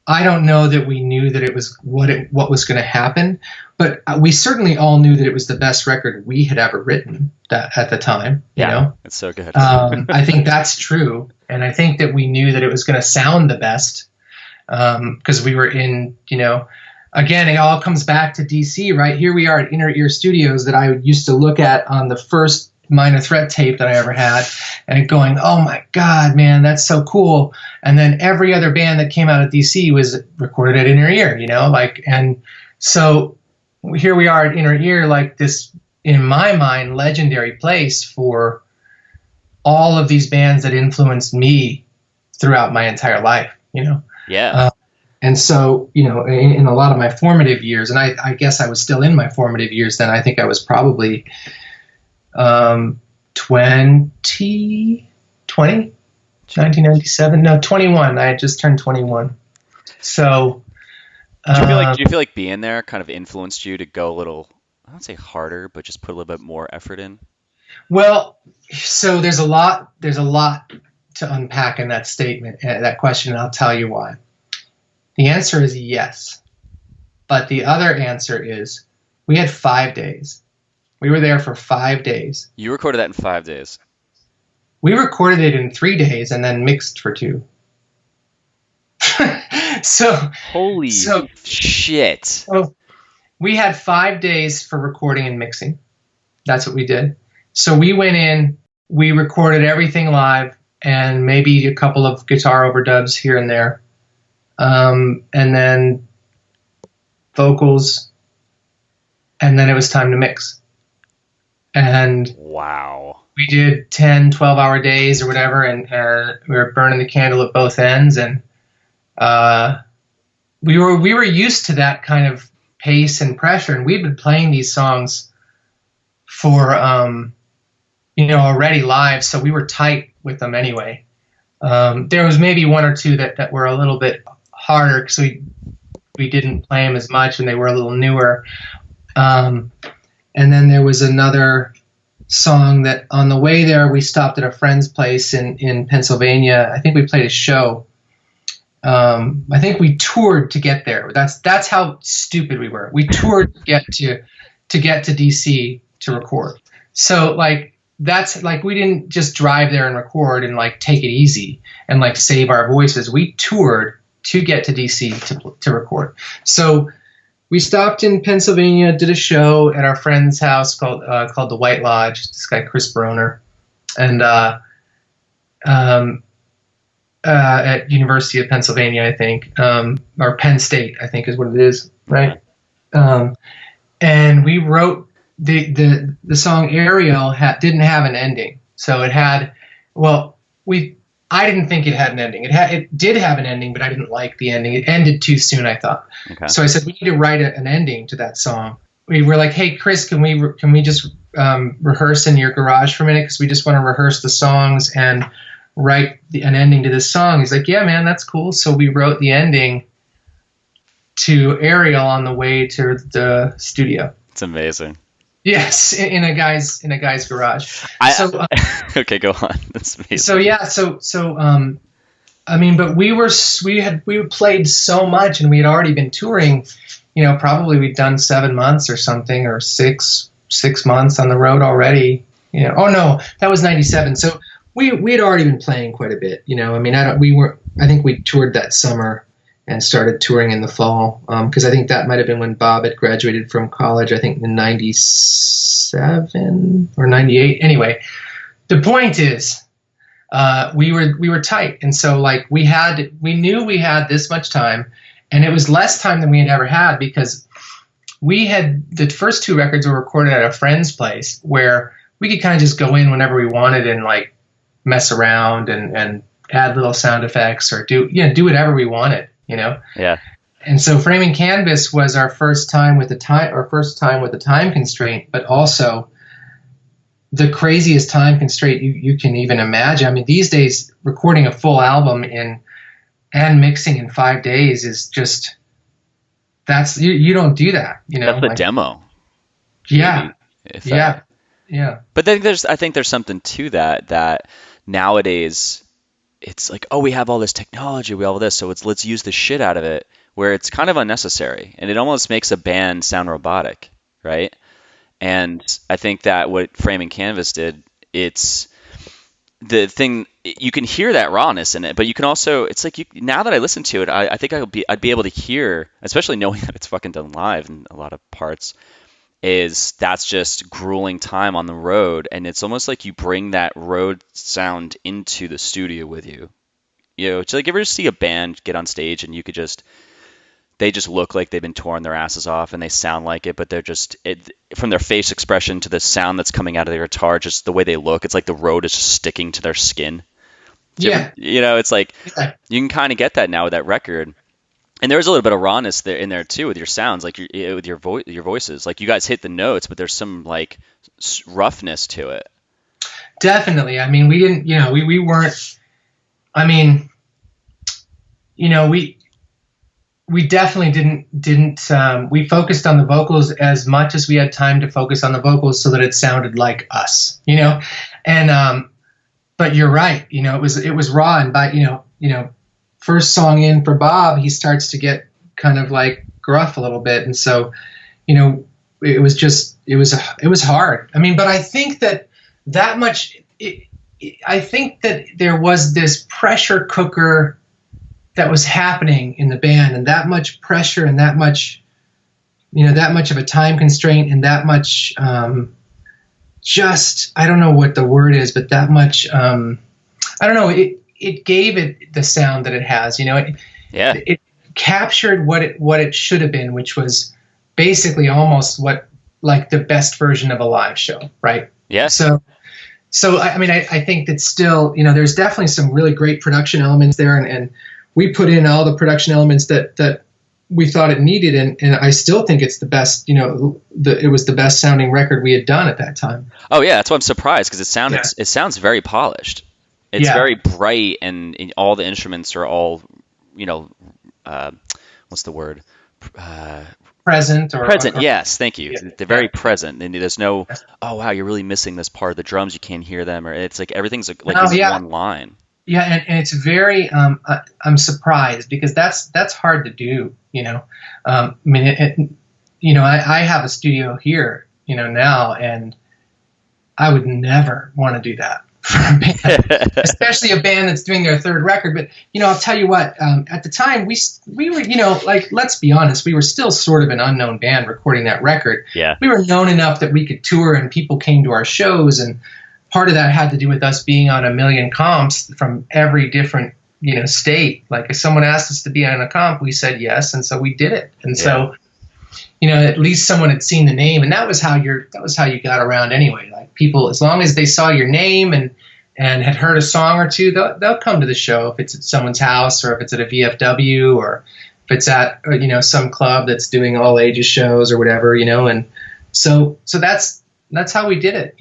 I don't know that we knew that it was what was going to happen, but we certainly all knew that it was the best record we had ever written at the time. You know, it's so good. I think that's true, and I think that we knew that it was going to sound the best because we were in, you know. Again, it all comes back to DC, right? Here we are at Inner Ear Studios that I used to look at on the first Minor Threat tape that I ever had and going, oh my God, man, that's so cool. And then every other band that came out of DC was recorded at Inner Ear, you know, like, and so here we are at Inner Ear, like this, in my mind, legendary place for all of these bands that influenced me throughout my entire life, you know? Yeah. And so, you know, in a lot of my formative years, and I guess I was still in my formative years then, I think I was probably 1997? No, 21. I had just turned 21. So, do you feel like being there kind of influenced you to go a little, I don't say harder, but just put a little bit more effort in? Well, so there's a lot to unpack in that statement, that question, and I'll tell you why. The answer is yes. But the other answer is we had 5 days. We were there for 5 days. You recorded that in 5 days. We recorded it in 3 days and then mixed for 2. Holy shit. So we had 5 days for recording and mixing. That's what we did. So we went in, we recorded everything live and maybe a couple of guitar overdubs here and there. And then vocals, and then it was time to mix. And wow, we did 10, 12-hour days or whatever, and we were burning the candle at both ends, and we were used to that kind of pace and pressure, and we'd been playing these songs for already live, so we were tight with them anyway. There was maybe one or two that were a little bit harder because we didn't play them as much and they were a little newer. And then there was another song that on the way there we stopped at a friend's place in Pennsylvania. I think we played a show. I think we toured to get there. That's how stupid we were. We toured to get to DC to record. So like that's like we didn't just drive there and record and like take it easy and like save our voices. We toured to get to DC to record. So we stopped in Pennsylvania, did a show at our friend's house called the White Lodge. This guy Chris Broach, and at University of Pennsylvania, I think, or Penn State, I think is what it is, right? And we wrote the song Ariel didn't have an ending, so it had I didn't think it had an ending. It did have an ending, but I didn't like the ending. It ended too soon, I thought. Okay. So I said, we need to write an ending to that song. We were like, hey, Chris, can we just rehearse in your garage for a minute? Because we just want to rehearse the songs and write an ending to this song. He's like, yeah, man, that's cool. So we wrote the ending to Ariel on the way to the studio. It's amazing. Yes, in a guy's garage. Okay, go on. That's amazing. So yeah, I mean, but we played so much, and we had already been touring. You know, probably we'd done 7 months or something, or six months on the road already. You know, oh no, that was 97. So we had already been playing quite a bit. You know, I mean, I think we toured that summer and started touring in the fall, because I think that might have been when Bob had graduated from college, I think in 97 or 98. Anyway, the point is, we were tight, and so like we knew we had this much time, and it was less time than we had ever had because we had the first 2 records were recorded at a friend's place where we could kind of just go in whenever we wanted and like mess around and add little sound effects or do whatever we wanted, Yeah. And so Framing Canvas was our first time with the time constraint, but also the craziest time constraint you can even imagine. I mean, these days recording a full album and mixing in 5 days is just, you don't do that, That's the demo. Yeah. Yeah. But then I think there's something to that nowadays it's like, oh, we have all this technology, we have all this, so let's use the shit out of it, where it's kind of unnecessary and it almost makes a band sound robotic, right? And I think that what Framing Canvas did, it's the thing, you can hear that rawness in it, but you can also, it's like, now that I listen to it, I think I'd be able to hear, especially knowing that it's fucking done live in a lot of parts, is that's just grueling time on the road, and it's almost like you bring that road sound into the studio with you. It's like, you ever see a band get on stage and they just look like they've been touring their asses off and they sound like it, but they're just, from their face expression to the sound that's coming out of their guitar, just the way they look, it's like the road is just sticking to their skin. It's like, you can kind of get that now with that record. And there's a little bit of rawness in there too with your sounds, like with your voices. Like, you guys hit the notes, but there's some like roughness to it. Definitely. I mean, we didn't, we weren't. I mean, we definitely didn't. We focused on the vocals as much as we had time to focus on the vocals, so that it sounded like us. And but you're right. It was raw, and by first song in for Bob, he starts to get kind of like gruff a little bit. And so, it was hard. I mean, but I think that I think that there was this pressure cooker that was happening in the band, and that much pressure and that much of a time constraint and that much, just, I don't know what the word is, but that much, I don't know. It gave it the sound that it has, It captured what it should have been, which was basically almost like the best version of a live show, right? Yeah. So I mean, I think that still, there's definitely some really great production elements there, and we put in all the production elements that we thought it needed, and I still think it's the best. It was the best sounding record we had done at that time. Oh yeah, that's why I'm surprised, because it sounds very polished. It's very bright, and all the instruments are all, what's the word? Present. Yes, thank you. Yeah. They're very present, and there's no, oh wow, you're really missing this part of the drums. You can't hear them, or it's like everything's like one line. Yeah, and it's very. I'm surprised, because that's hard to do. I mean, I have a studio here, now, and I would never want to do that for a band, especially a band that's doing their third record. But I'll tell you what. At the time, we were, like, let's be honest, we were still sort of an unknown band recording that record. Yeah, we were known enough that we could tour, and people came to our shows, and part of that had to do with us being on a million comps from every different state. Like, if someone asked us to be on a comp, we said yes, and so we did it. And so at least someone had seen the name, and that was how you got around anyway. Like, people, as long as they saw your name and had heard a song or two, they'll come to the show, if it's at someone's house, or if it's at a VFW, or if it's at some club that's doing all ages shows or whatever, and so that's how we did it.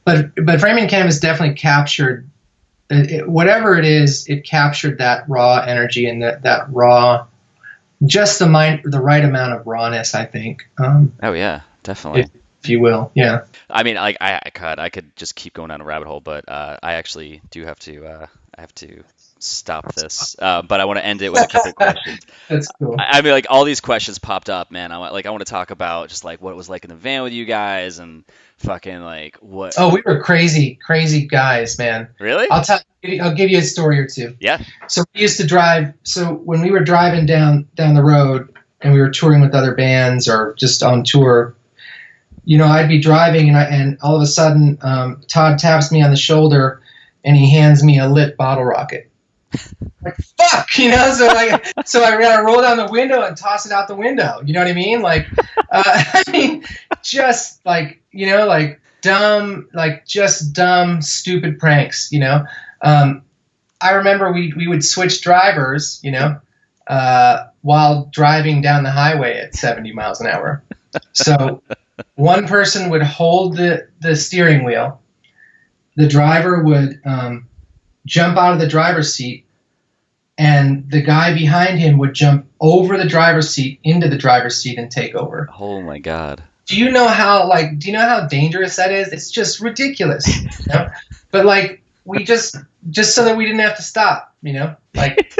But Framing Canvas definitely captured whatever it is. It captured that raw energy and that raw, just the right amount of rawness, I think. Oh yeah, definitely. If you will, yeah. I mean, like, I could just keep going down a rabbit hole, but I actually do have to. I have to stop this, but I want to end it with a couple questions. That's cool. I mean, like, all these questions popped up, man. I want to talk about just like what it was like in the van with you guys, and fucking like what. Oh, we were crazy guys, man. Really? I'll give you a story or two. Yeah. So we used to drive. So when we were driving down the road, and we were touring with other bands or just on tour, I'd be driving, and all of a sudden, Todd taps me on the shoulder, and he hands me a lit bottle rocket. Like, fuck, you know. So I gotta roll down the window and toss it out the window. You know what I mean? Like, I mean, just like, you know, like dumb, stupid pranks. You know. I remember we would switch drivers, you know, while driving down the highway at 70 miles an hour. So one person would hold the steering wheel. The driver would jump out of the driver's seat, and the guy behind him would jump over the driver's seat into the driver's seat and take over. Oh my God. Do you know how dangerous that is? It's just ridiculous. You know? But like, we just so that we didn't have to stop, you know? Like,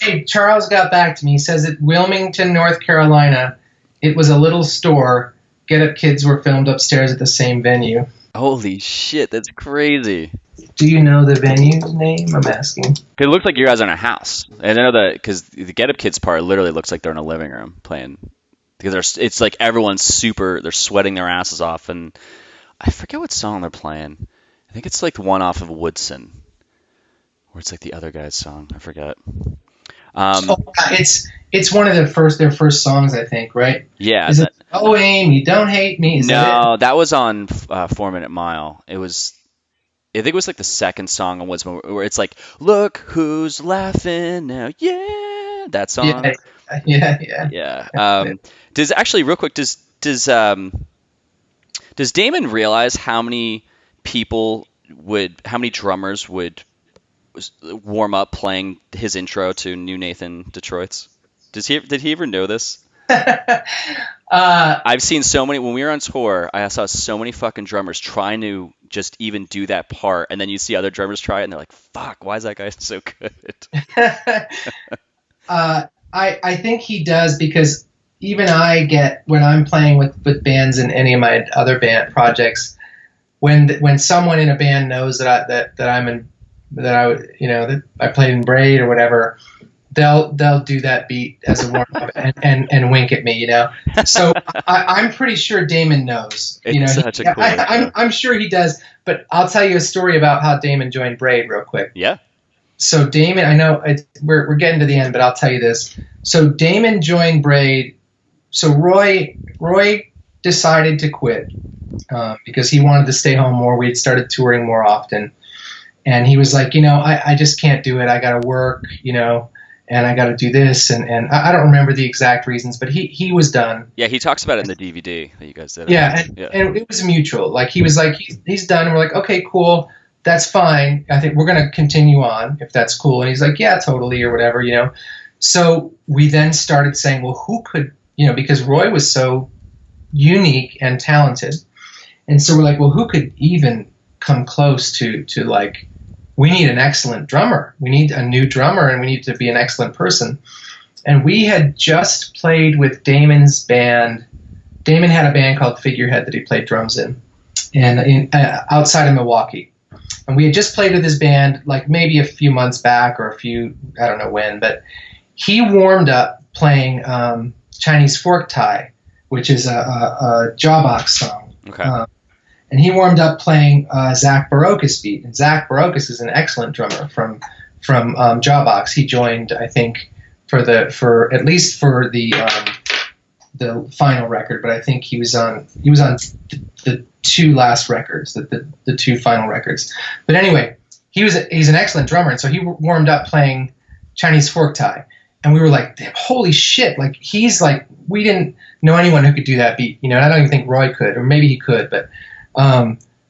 hey, Charles got back to me. He says at Wilmington, North Carolina, it was a little store. Get Up Kids were filmed upstairs at the same venue. Holy shit, that's crazy. Do you know the venue's name? I'm asking. It looked like you guys are in a house. And I know that because the Get Up Kids part literally looks like they're in a living room playing. Because it's like everyone's they're sweating their asses off. And I forget what song they're playing. I think it's like the one off of Woodson. Or it's like the other guy's song. I forget. It's one of their first songs, I think, right? Yeah. Is it, oh, Amy, don't hate me? That was on 4 Minute Mile. I think it was like the second song on Woodson where it's like, look who's laughing now, yeah, that song. Yeah. Does Damon realize how many drummers would warm up playing his intro to New Nathan Detroit's? Did he ever know this? I've seen so many, when we were on tour, I saw so many fucking drummers trying to just even do that part, and then you see other drummers try it and they're like, fuck, why is that guy so good? I think he does, because even I get, when I'm playing with bands in any of my other band projects, when someone in a band knows that I played in Braid or whatever, they'll do that beat as a warm up and wink at me, you know. So I'm pretty sure Damon knows. You know, I'm sure he does. But I'll tell you a story about how Damon joined Braid real quick. Yeah. So Damon, I know we're getting to the end, but I'll tell you this. So Damon joined Braid. So Roy decided to quit because he wanted to stay home more. We had started touring more often, and he was like, you know, I just can't do it. I got to work, you know. And I got to do this, and I don't remember the exact reasons, but he was done. Yeah, he talks about it in the DVD that you guys did. Yeah, and it was mutual. Like, he was like, he's done, and we're like, okay, cool, that's fine. I think we're going to continue on if that's cool. And he's like, yeah, totally, or whatever, you know. So we then started saying, well, who could, you know, because Roy was so unique and talented, and so we're like, well, who could even come close to like, we need an excellent drummer. We need a new drummer, and we need to be an excellent person. And we had just played with Damon's band. Damon had a band called Figurehead that he played drums in, and outside of Milwaukee. And we had just played with his band, like maybe a few months back or I don't know when, but he warmed up playing Chinese Fork Tie, which is a Jawbox song. Okay. And he warmed up playing Zach Barocas beat. And Zach Barocas is an excellent drummer from Jawbox. He joined, I think, for at least for the final record, but I think he was on the two last records, the two final records. But anyway, he's an excellent drummer, and so he warmed up playing Chinese Fork Tie. And we were like, holy shit, like, he's like, we didn't know anyone who could do that beat, you know, and I don't even think Roy could, or maybe he could, but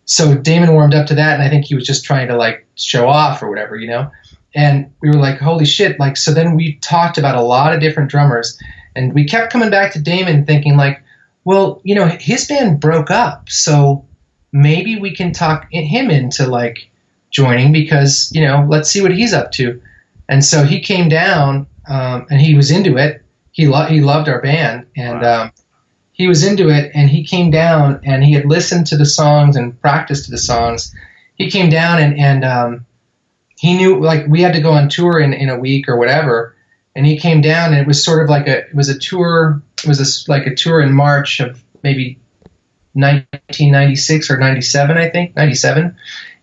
so Damon warmed up to that, and I think he was just trying to like show off or whatever, you know. And we were like, holy shit, like, so then we talked about a lot of different drummers, and we kept coming back to Damon thinking like, well, you know, his band broke up, so maybe we can talk him into like joining, because, you know, let's see what he's up to. And so he came down, and he was into it. He loved our band, and wow. He was into it, and he came down, and he had listened to the songs and practiced to the songs. He came down, and he knew, like, we had to go on tour in a week or whatever, and he came down, and it was sort of like a tour in March of maybe 1996 or 97, I think, 97.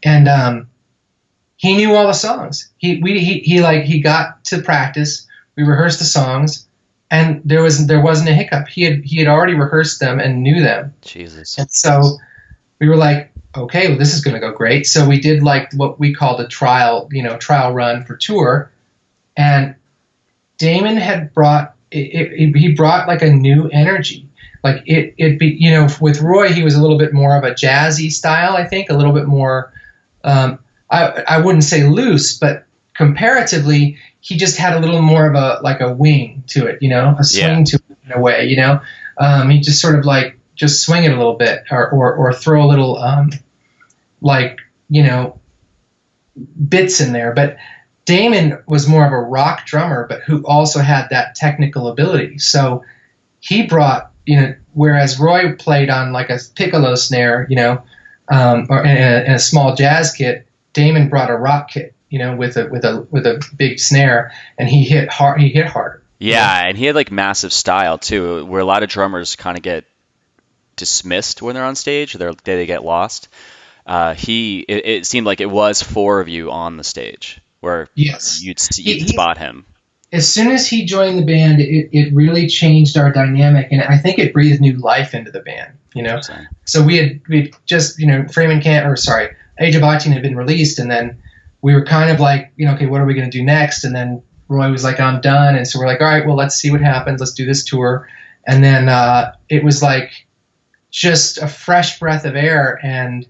And he knew all the songs. He got to practice. We rehearsed the songs, and there wasn't a hiccup. He had already rehearsed them and knew them. Jesus. And so we were like, okay, well, this is going to go great. So we did like what we called a trial run for tour, and Damon had brought he brought like a new energy. Like with Roy, he was a little bit more of a jazzy style, I think, a little bit more. I wouldn't say loose, but comparatively, he just had a little more of a wing to it, a swing to it in a way, he just sort of like just swing it a little bit or throw a little bits in there. But Damon was more of a rock drummer, but who also had that technical ability. So he brought, whereas Roy played on like a piccolo snare, or in a small jazz kit, Damon brought a rock kit, with a big snare, and he hit hard. He hit harder. Yeah, and he had like massive style too, where a lot of drummers kind of get dismissed when they're on stage, or they get lost. It seemed like it was four of you on the stage, where you'd spot him. As soon as he joined the band, it really changed our dynamic, and I think it breathed new life into the band. So we just Age of Octane had been released, and then we were kind of like, okay, what are we going to do next? And then Roy was like, I'm done, and so we're like, all right, well, let's see what happens. Let's do this tour, and then it was like just a fresh breath of air, and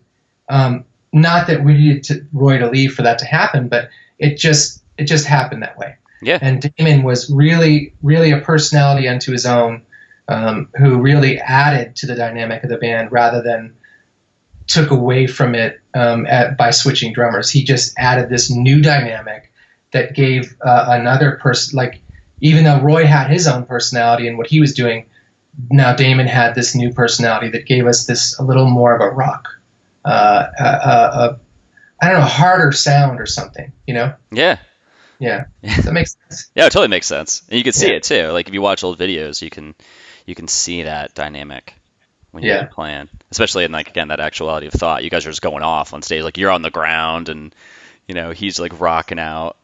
not that we needed Roy to leave for that to happen, but it just happened that way. Yeah. And Damon was really, really a personality unto his own, who really added to the dynamic of the band rather than took away from it by switching drummers. He just added this new dynamic that gave another person, like, even though Roy had his own personality and what he was doing, now Damon had this new personality that gave us this a little more of a rock, I don't know, harder sound or something, Yeah. Yeah. Does that make sense? Yeah, it totally makes sense. And you can see it too. Like if you watch old videos, you can see that dynamic when you're playing. Especially in like, again, that Actuality of Thought. You guys are just going off on stage. Like you're on the ground and he's like rocking out.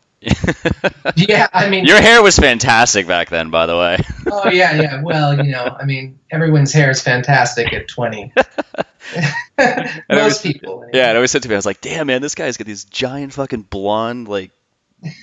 Yeah, I mean, your hair was fantastic back then, by the way. Oh yeah. Well, I mean, everyone's hair is fantastic at 20. Most people. Anyway. Yeah, it always said to me, I was like, damn, man, this guy's got these giant fucking blonde, like,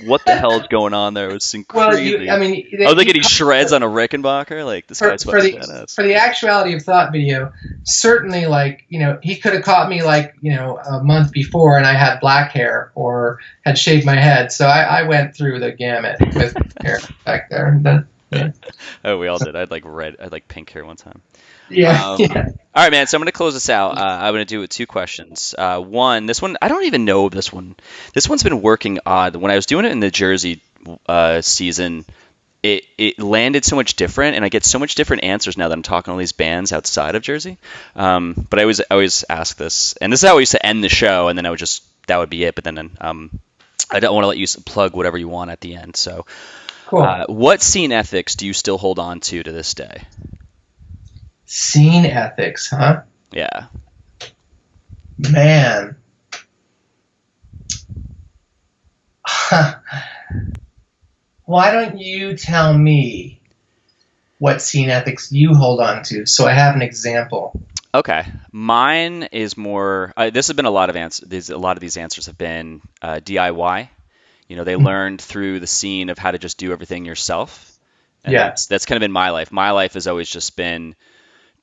what the hell is going on there? It was crazy. Well, I was like getting shreds on a Rickenbacker. Like, this guy's fucking badass. For the Actuality of Thought video, certainly, like, he could have caught me, like, a month before and I had black hair or had shaved my head. So I went through the gamut with hair back there. Oh, we all did. I had like pink hair one time. Yeah. All right, man. So I'm going to close this out. I'm going to do it with two questions. One, this one, I don't even know this one. This one's been working odd. When I was doing it in the Jersey season, it landed so much different, and I get so much different answers now that I'm talking to all these bands outside of Jersey. But I always ask this, and this is how I used to end the show, and then that would be it. But then I don't want to let you plug whatever you want at the end. So, cool. What scene ethics do you still hold on to this day? Scene ethics, huh? Yeah. Man. Why don't you tell me what scene ethics you hold on to so I have an example? Okay. Mine is more this has been a lot of answers. A lot of these answers have been DIY. They learned through the scene of how to just do everything yourself. And that's kind of been my life. My life has always just been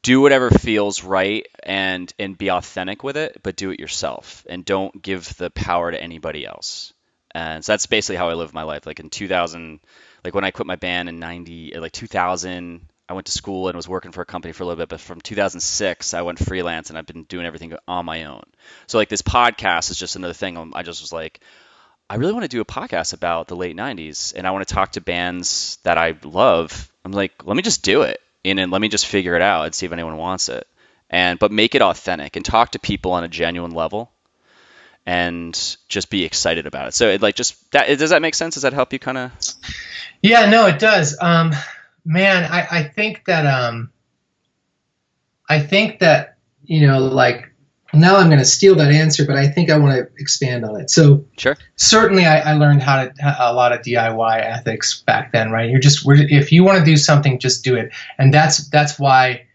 do whatever feels right and be authentic with it, but do it yourself and don't give the power to anybody else. And so that's basically how I live my life. Like in 2000, like when I quit my band in 2000, I went to school and was working for a company for a little bit, but from 2006, I went freelance and I've been doing everything on my own. So like this podcast is just another thing. I just was like, I really want to do a podcast about the late 90s and I want to talk to bands that I love. I'm like, let me just do it. And let me just figure it out and see if anyone wants it. But make it authentic and talk to people on a genuine level and just be excited about it. So does that make sense? Does that help you kind of? Yeah, no, it does. Man, I think that, like now I'm going to steal that answer, but I think I want to expand on it. So Sure. certainly I learned a lot of DIY ethics back then, right? If you want to do something, just do it. And that's why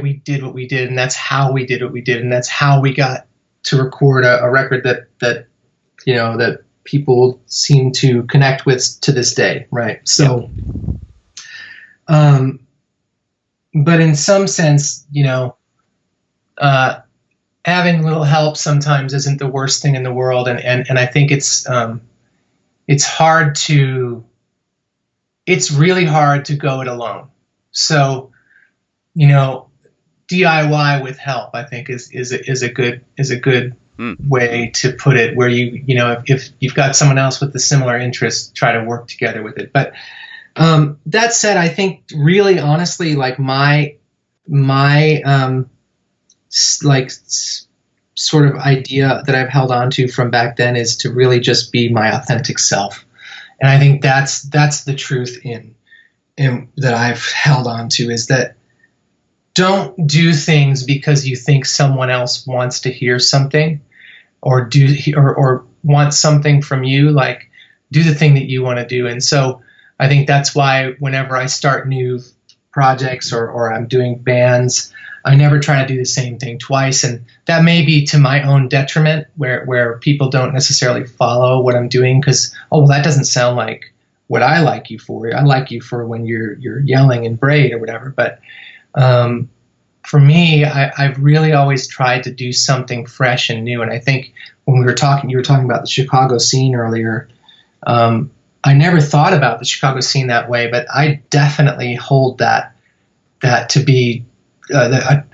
we did what we did, and that's how we did what we did, and that's how we got to record a record that people seem to connect with to this day, right? So, but in some sense, having a little help sometimes isn't the worst thing in the world, and I think it's really hard to go it alone. So, DIY with help, I think is a good way to put it, where if you've got someone else with a similar interest, try to work together with it. But that said, I think really honestly, like my sort of idea that I've held on to from back then is to really just be my authentic self. And I think that's the truth in that I've held on to, is that don't do things because you think someone else wants to hear something or want something from you. Like, do the thing that you want to do. And so I think that's why whenever I start new projects or I'm doing bands, I never try to do the same thing twice. And that may be to my own detriment, where people don't necessarily follow what I'm doing because, oh, well, that doesn't sound like what I like you for. I like you for when you're yelling in Braid or whatever. But for me, I've really always tried to do something fresh and new. And I think when you were talking about the Chicago scene earlier. I never thought about the Chicago scene that way, but I definitely hold that to be a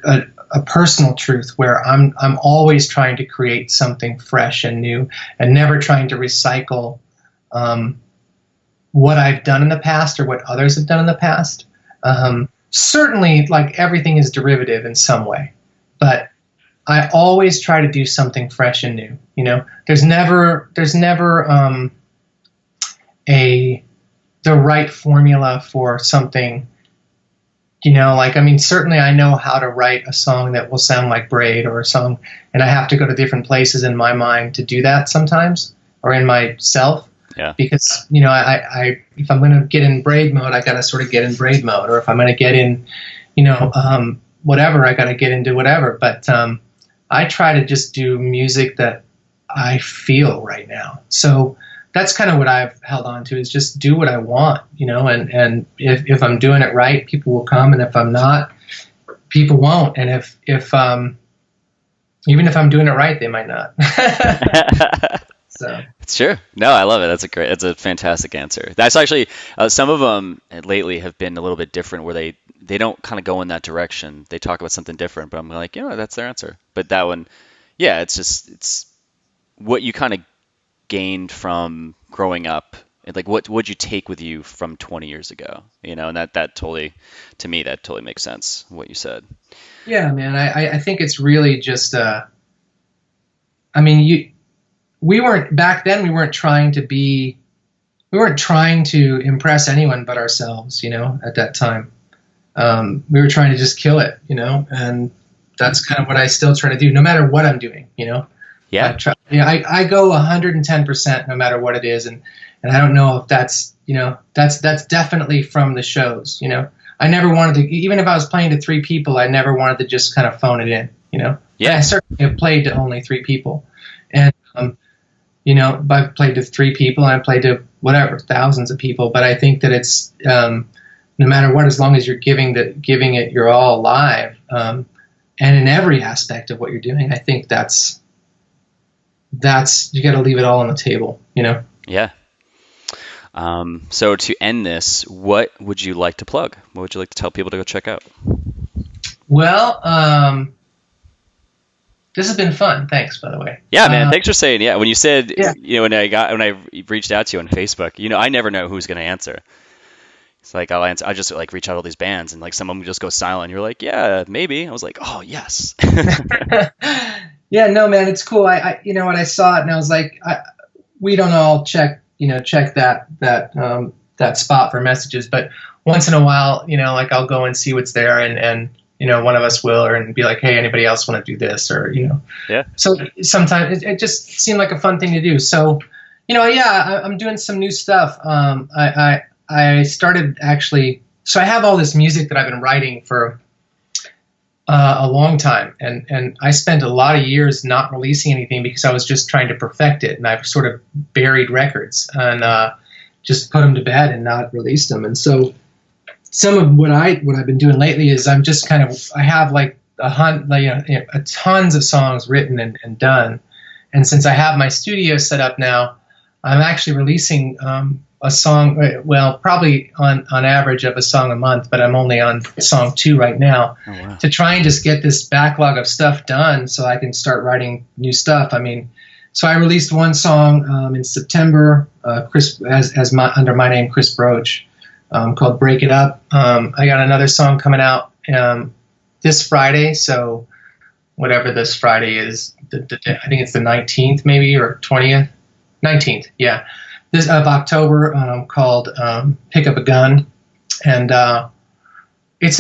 personal truth, where I'm always trying to create something fresh and new, and never trying to recycle what I've done in the past or what others have done in the past. Certainly, like, everything is derivative in some way, but I always try to do something fresh and new. There's never the right formula for something. Certainly I know how to write a song that will sound like Braid or a song, and I have to go to different places in my mind to do that sometimes, or in myself. Yeah. Because, I if I'm going to get in Braid mode, I got to sort of get in Braid mode, or if I'm going to get in, whatever, I got to get into whatever. But I try to just do music that I feel right now. So that's kind of what I've held on to, is just do what I want, and if I'm doing it right, people will come, and if I'm not, people won't. And if even if I'm doing it right, they might not. So it's true. No, I love it. That's a fantastic answer. That's actually some of them lately have been a little bit different, where they don't kind of go in that direction. They talk about something different, but I'm like, that's their answer. But that one, yeah, it's what you kind of gained from growing up, and like what would you take with you from 20 years ago, and that totally, to me, that totally makes sense, what you said. Yeah, man, I think it's really just we weren't trying to impress anyone but ourselves, at that time. We were trying to just kill it, and that's kind of what I still try to do, no matter what I'm doing, Yeah. I go 110% no matter what it is, and I don't know if that's that's definitely from the shows. I never wanted to, even if I was playing to 3 people, I never wanted to just kind of phone it in. Yeah. But I certainly have played to only 3 people, and I've played to 3 people, and I played to whatever, thousands of people. But I think that it's no matter what, as long as you're giving it your all live, and in every aspect of what you're doing, I think that's you got to leave it all on the table, Yeah. So to end this, what would you like to plug? What would you like to tell people to go check out? Well, this has been fun. Thanks, by the way. Yeah, man. Thanks for saying. Yeah, when you said, when I reached out to you on Facebook, I never know who's going to answer. It's like I'll just like reach out to all these bands, and like some of them just go silent. You're like, yeah, maybe. I was like, oh yes. Yeah, no, man, it's cool. I when I saw it, and I was like, we don't all check that spot for messages, but once in a while, like I'll go and see what's there, and one of us will, and be like, hey, anybody else want to do this, or Yeah. So sometimes it just seemed like a fun thing to do. So I'm doing some new stuff. I started actually. So I have all this music that I've been writing for a long time, and I spent a lot of years not releasing anything because I was just trying to perfect it, and I've sort of buried records and just put them to bed and not released them. And so some of what I've been doing lately is I'm just I have like tons of songs written and done, and since I have my studio set up now, I'm actually releasing a song, well, probably on average of a song a month, but I'm only on song 2 right now. Oh, wow. To try and just get this backlog of stuff done so I can start writing new stuff. I mean, so I released one song in September, under my name, Chris Broach, called Break It Up. I got another song coming out this Friday, so whatever this Friday is, I think it's the 19th maybe, or 20th. 19th, yeah. This of October, called "Pick Up a Gun," and it's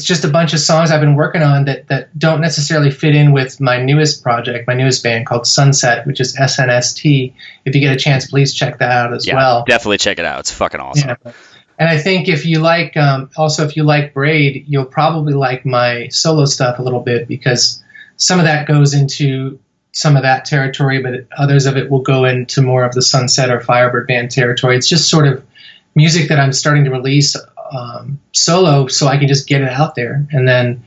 just a bunch of songs I've been working on that don't necessarily fit in with my newest project, my newest band called Sunset, which is SNST. If you get a chance, please check that out as well. Definitely check it out. It's fucking awesome. Yeah. And I think if you like, also if you like Braid, you'll probably like my solo stuff a little bit, because some of that goes into some of that territory, but others of it will go into more of the Sunset or Firebird Band territory. It's just sort of music that I'm starting to release solo, so I can just get it out there, and then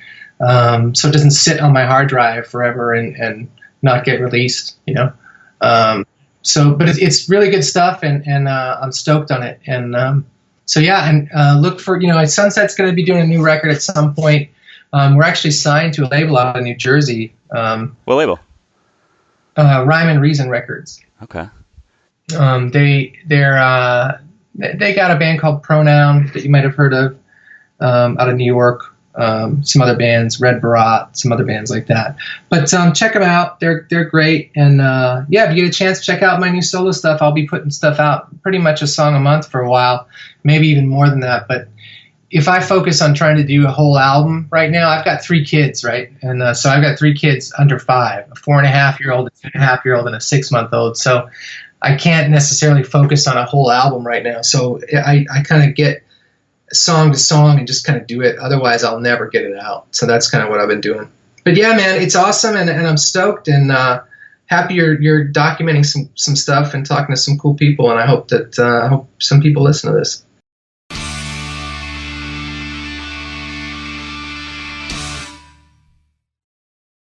so it doesn't sit on my hard drive forever and not get released, So, but it's really good stuff, and I'm stoked on it. And so yeah, and look for Sunset's going to be doing a new record at some point. We're actually signed to a label out of New Jersey. What label? Rhyme and Reason Records. Okay. They got a band called Pronoun that you might have heard of, out of New York. Some other bands, Red Barat, some other bands like that. But check them out. They're great. And if you get a chance, check out my new solo stuff. I'll be putting stuff out pretty much a song a month for a while, maybe even more than that. But if I focus on trying to do a whole album right now, I've got 3 kids, right? And so I've got 3 kids under 5, a 4.5-year-old, a 2.5-year-old, and a 6-month-old. So I can't necessarily focus on a whole album right now. So I kind of get song to song and just kind of do it. Otherwise, I'll never get it out. So that's kind of what I've been doing. But yeah, man, it's awesome, and I'm stoked and happy you're documenting some stuff and talking to some cool people. And I hope that some people listen to this.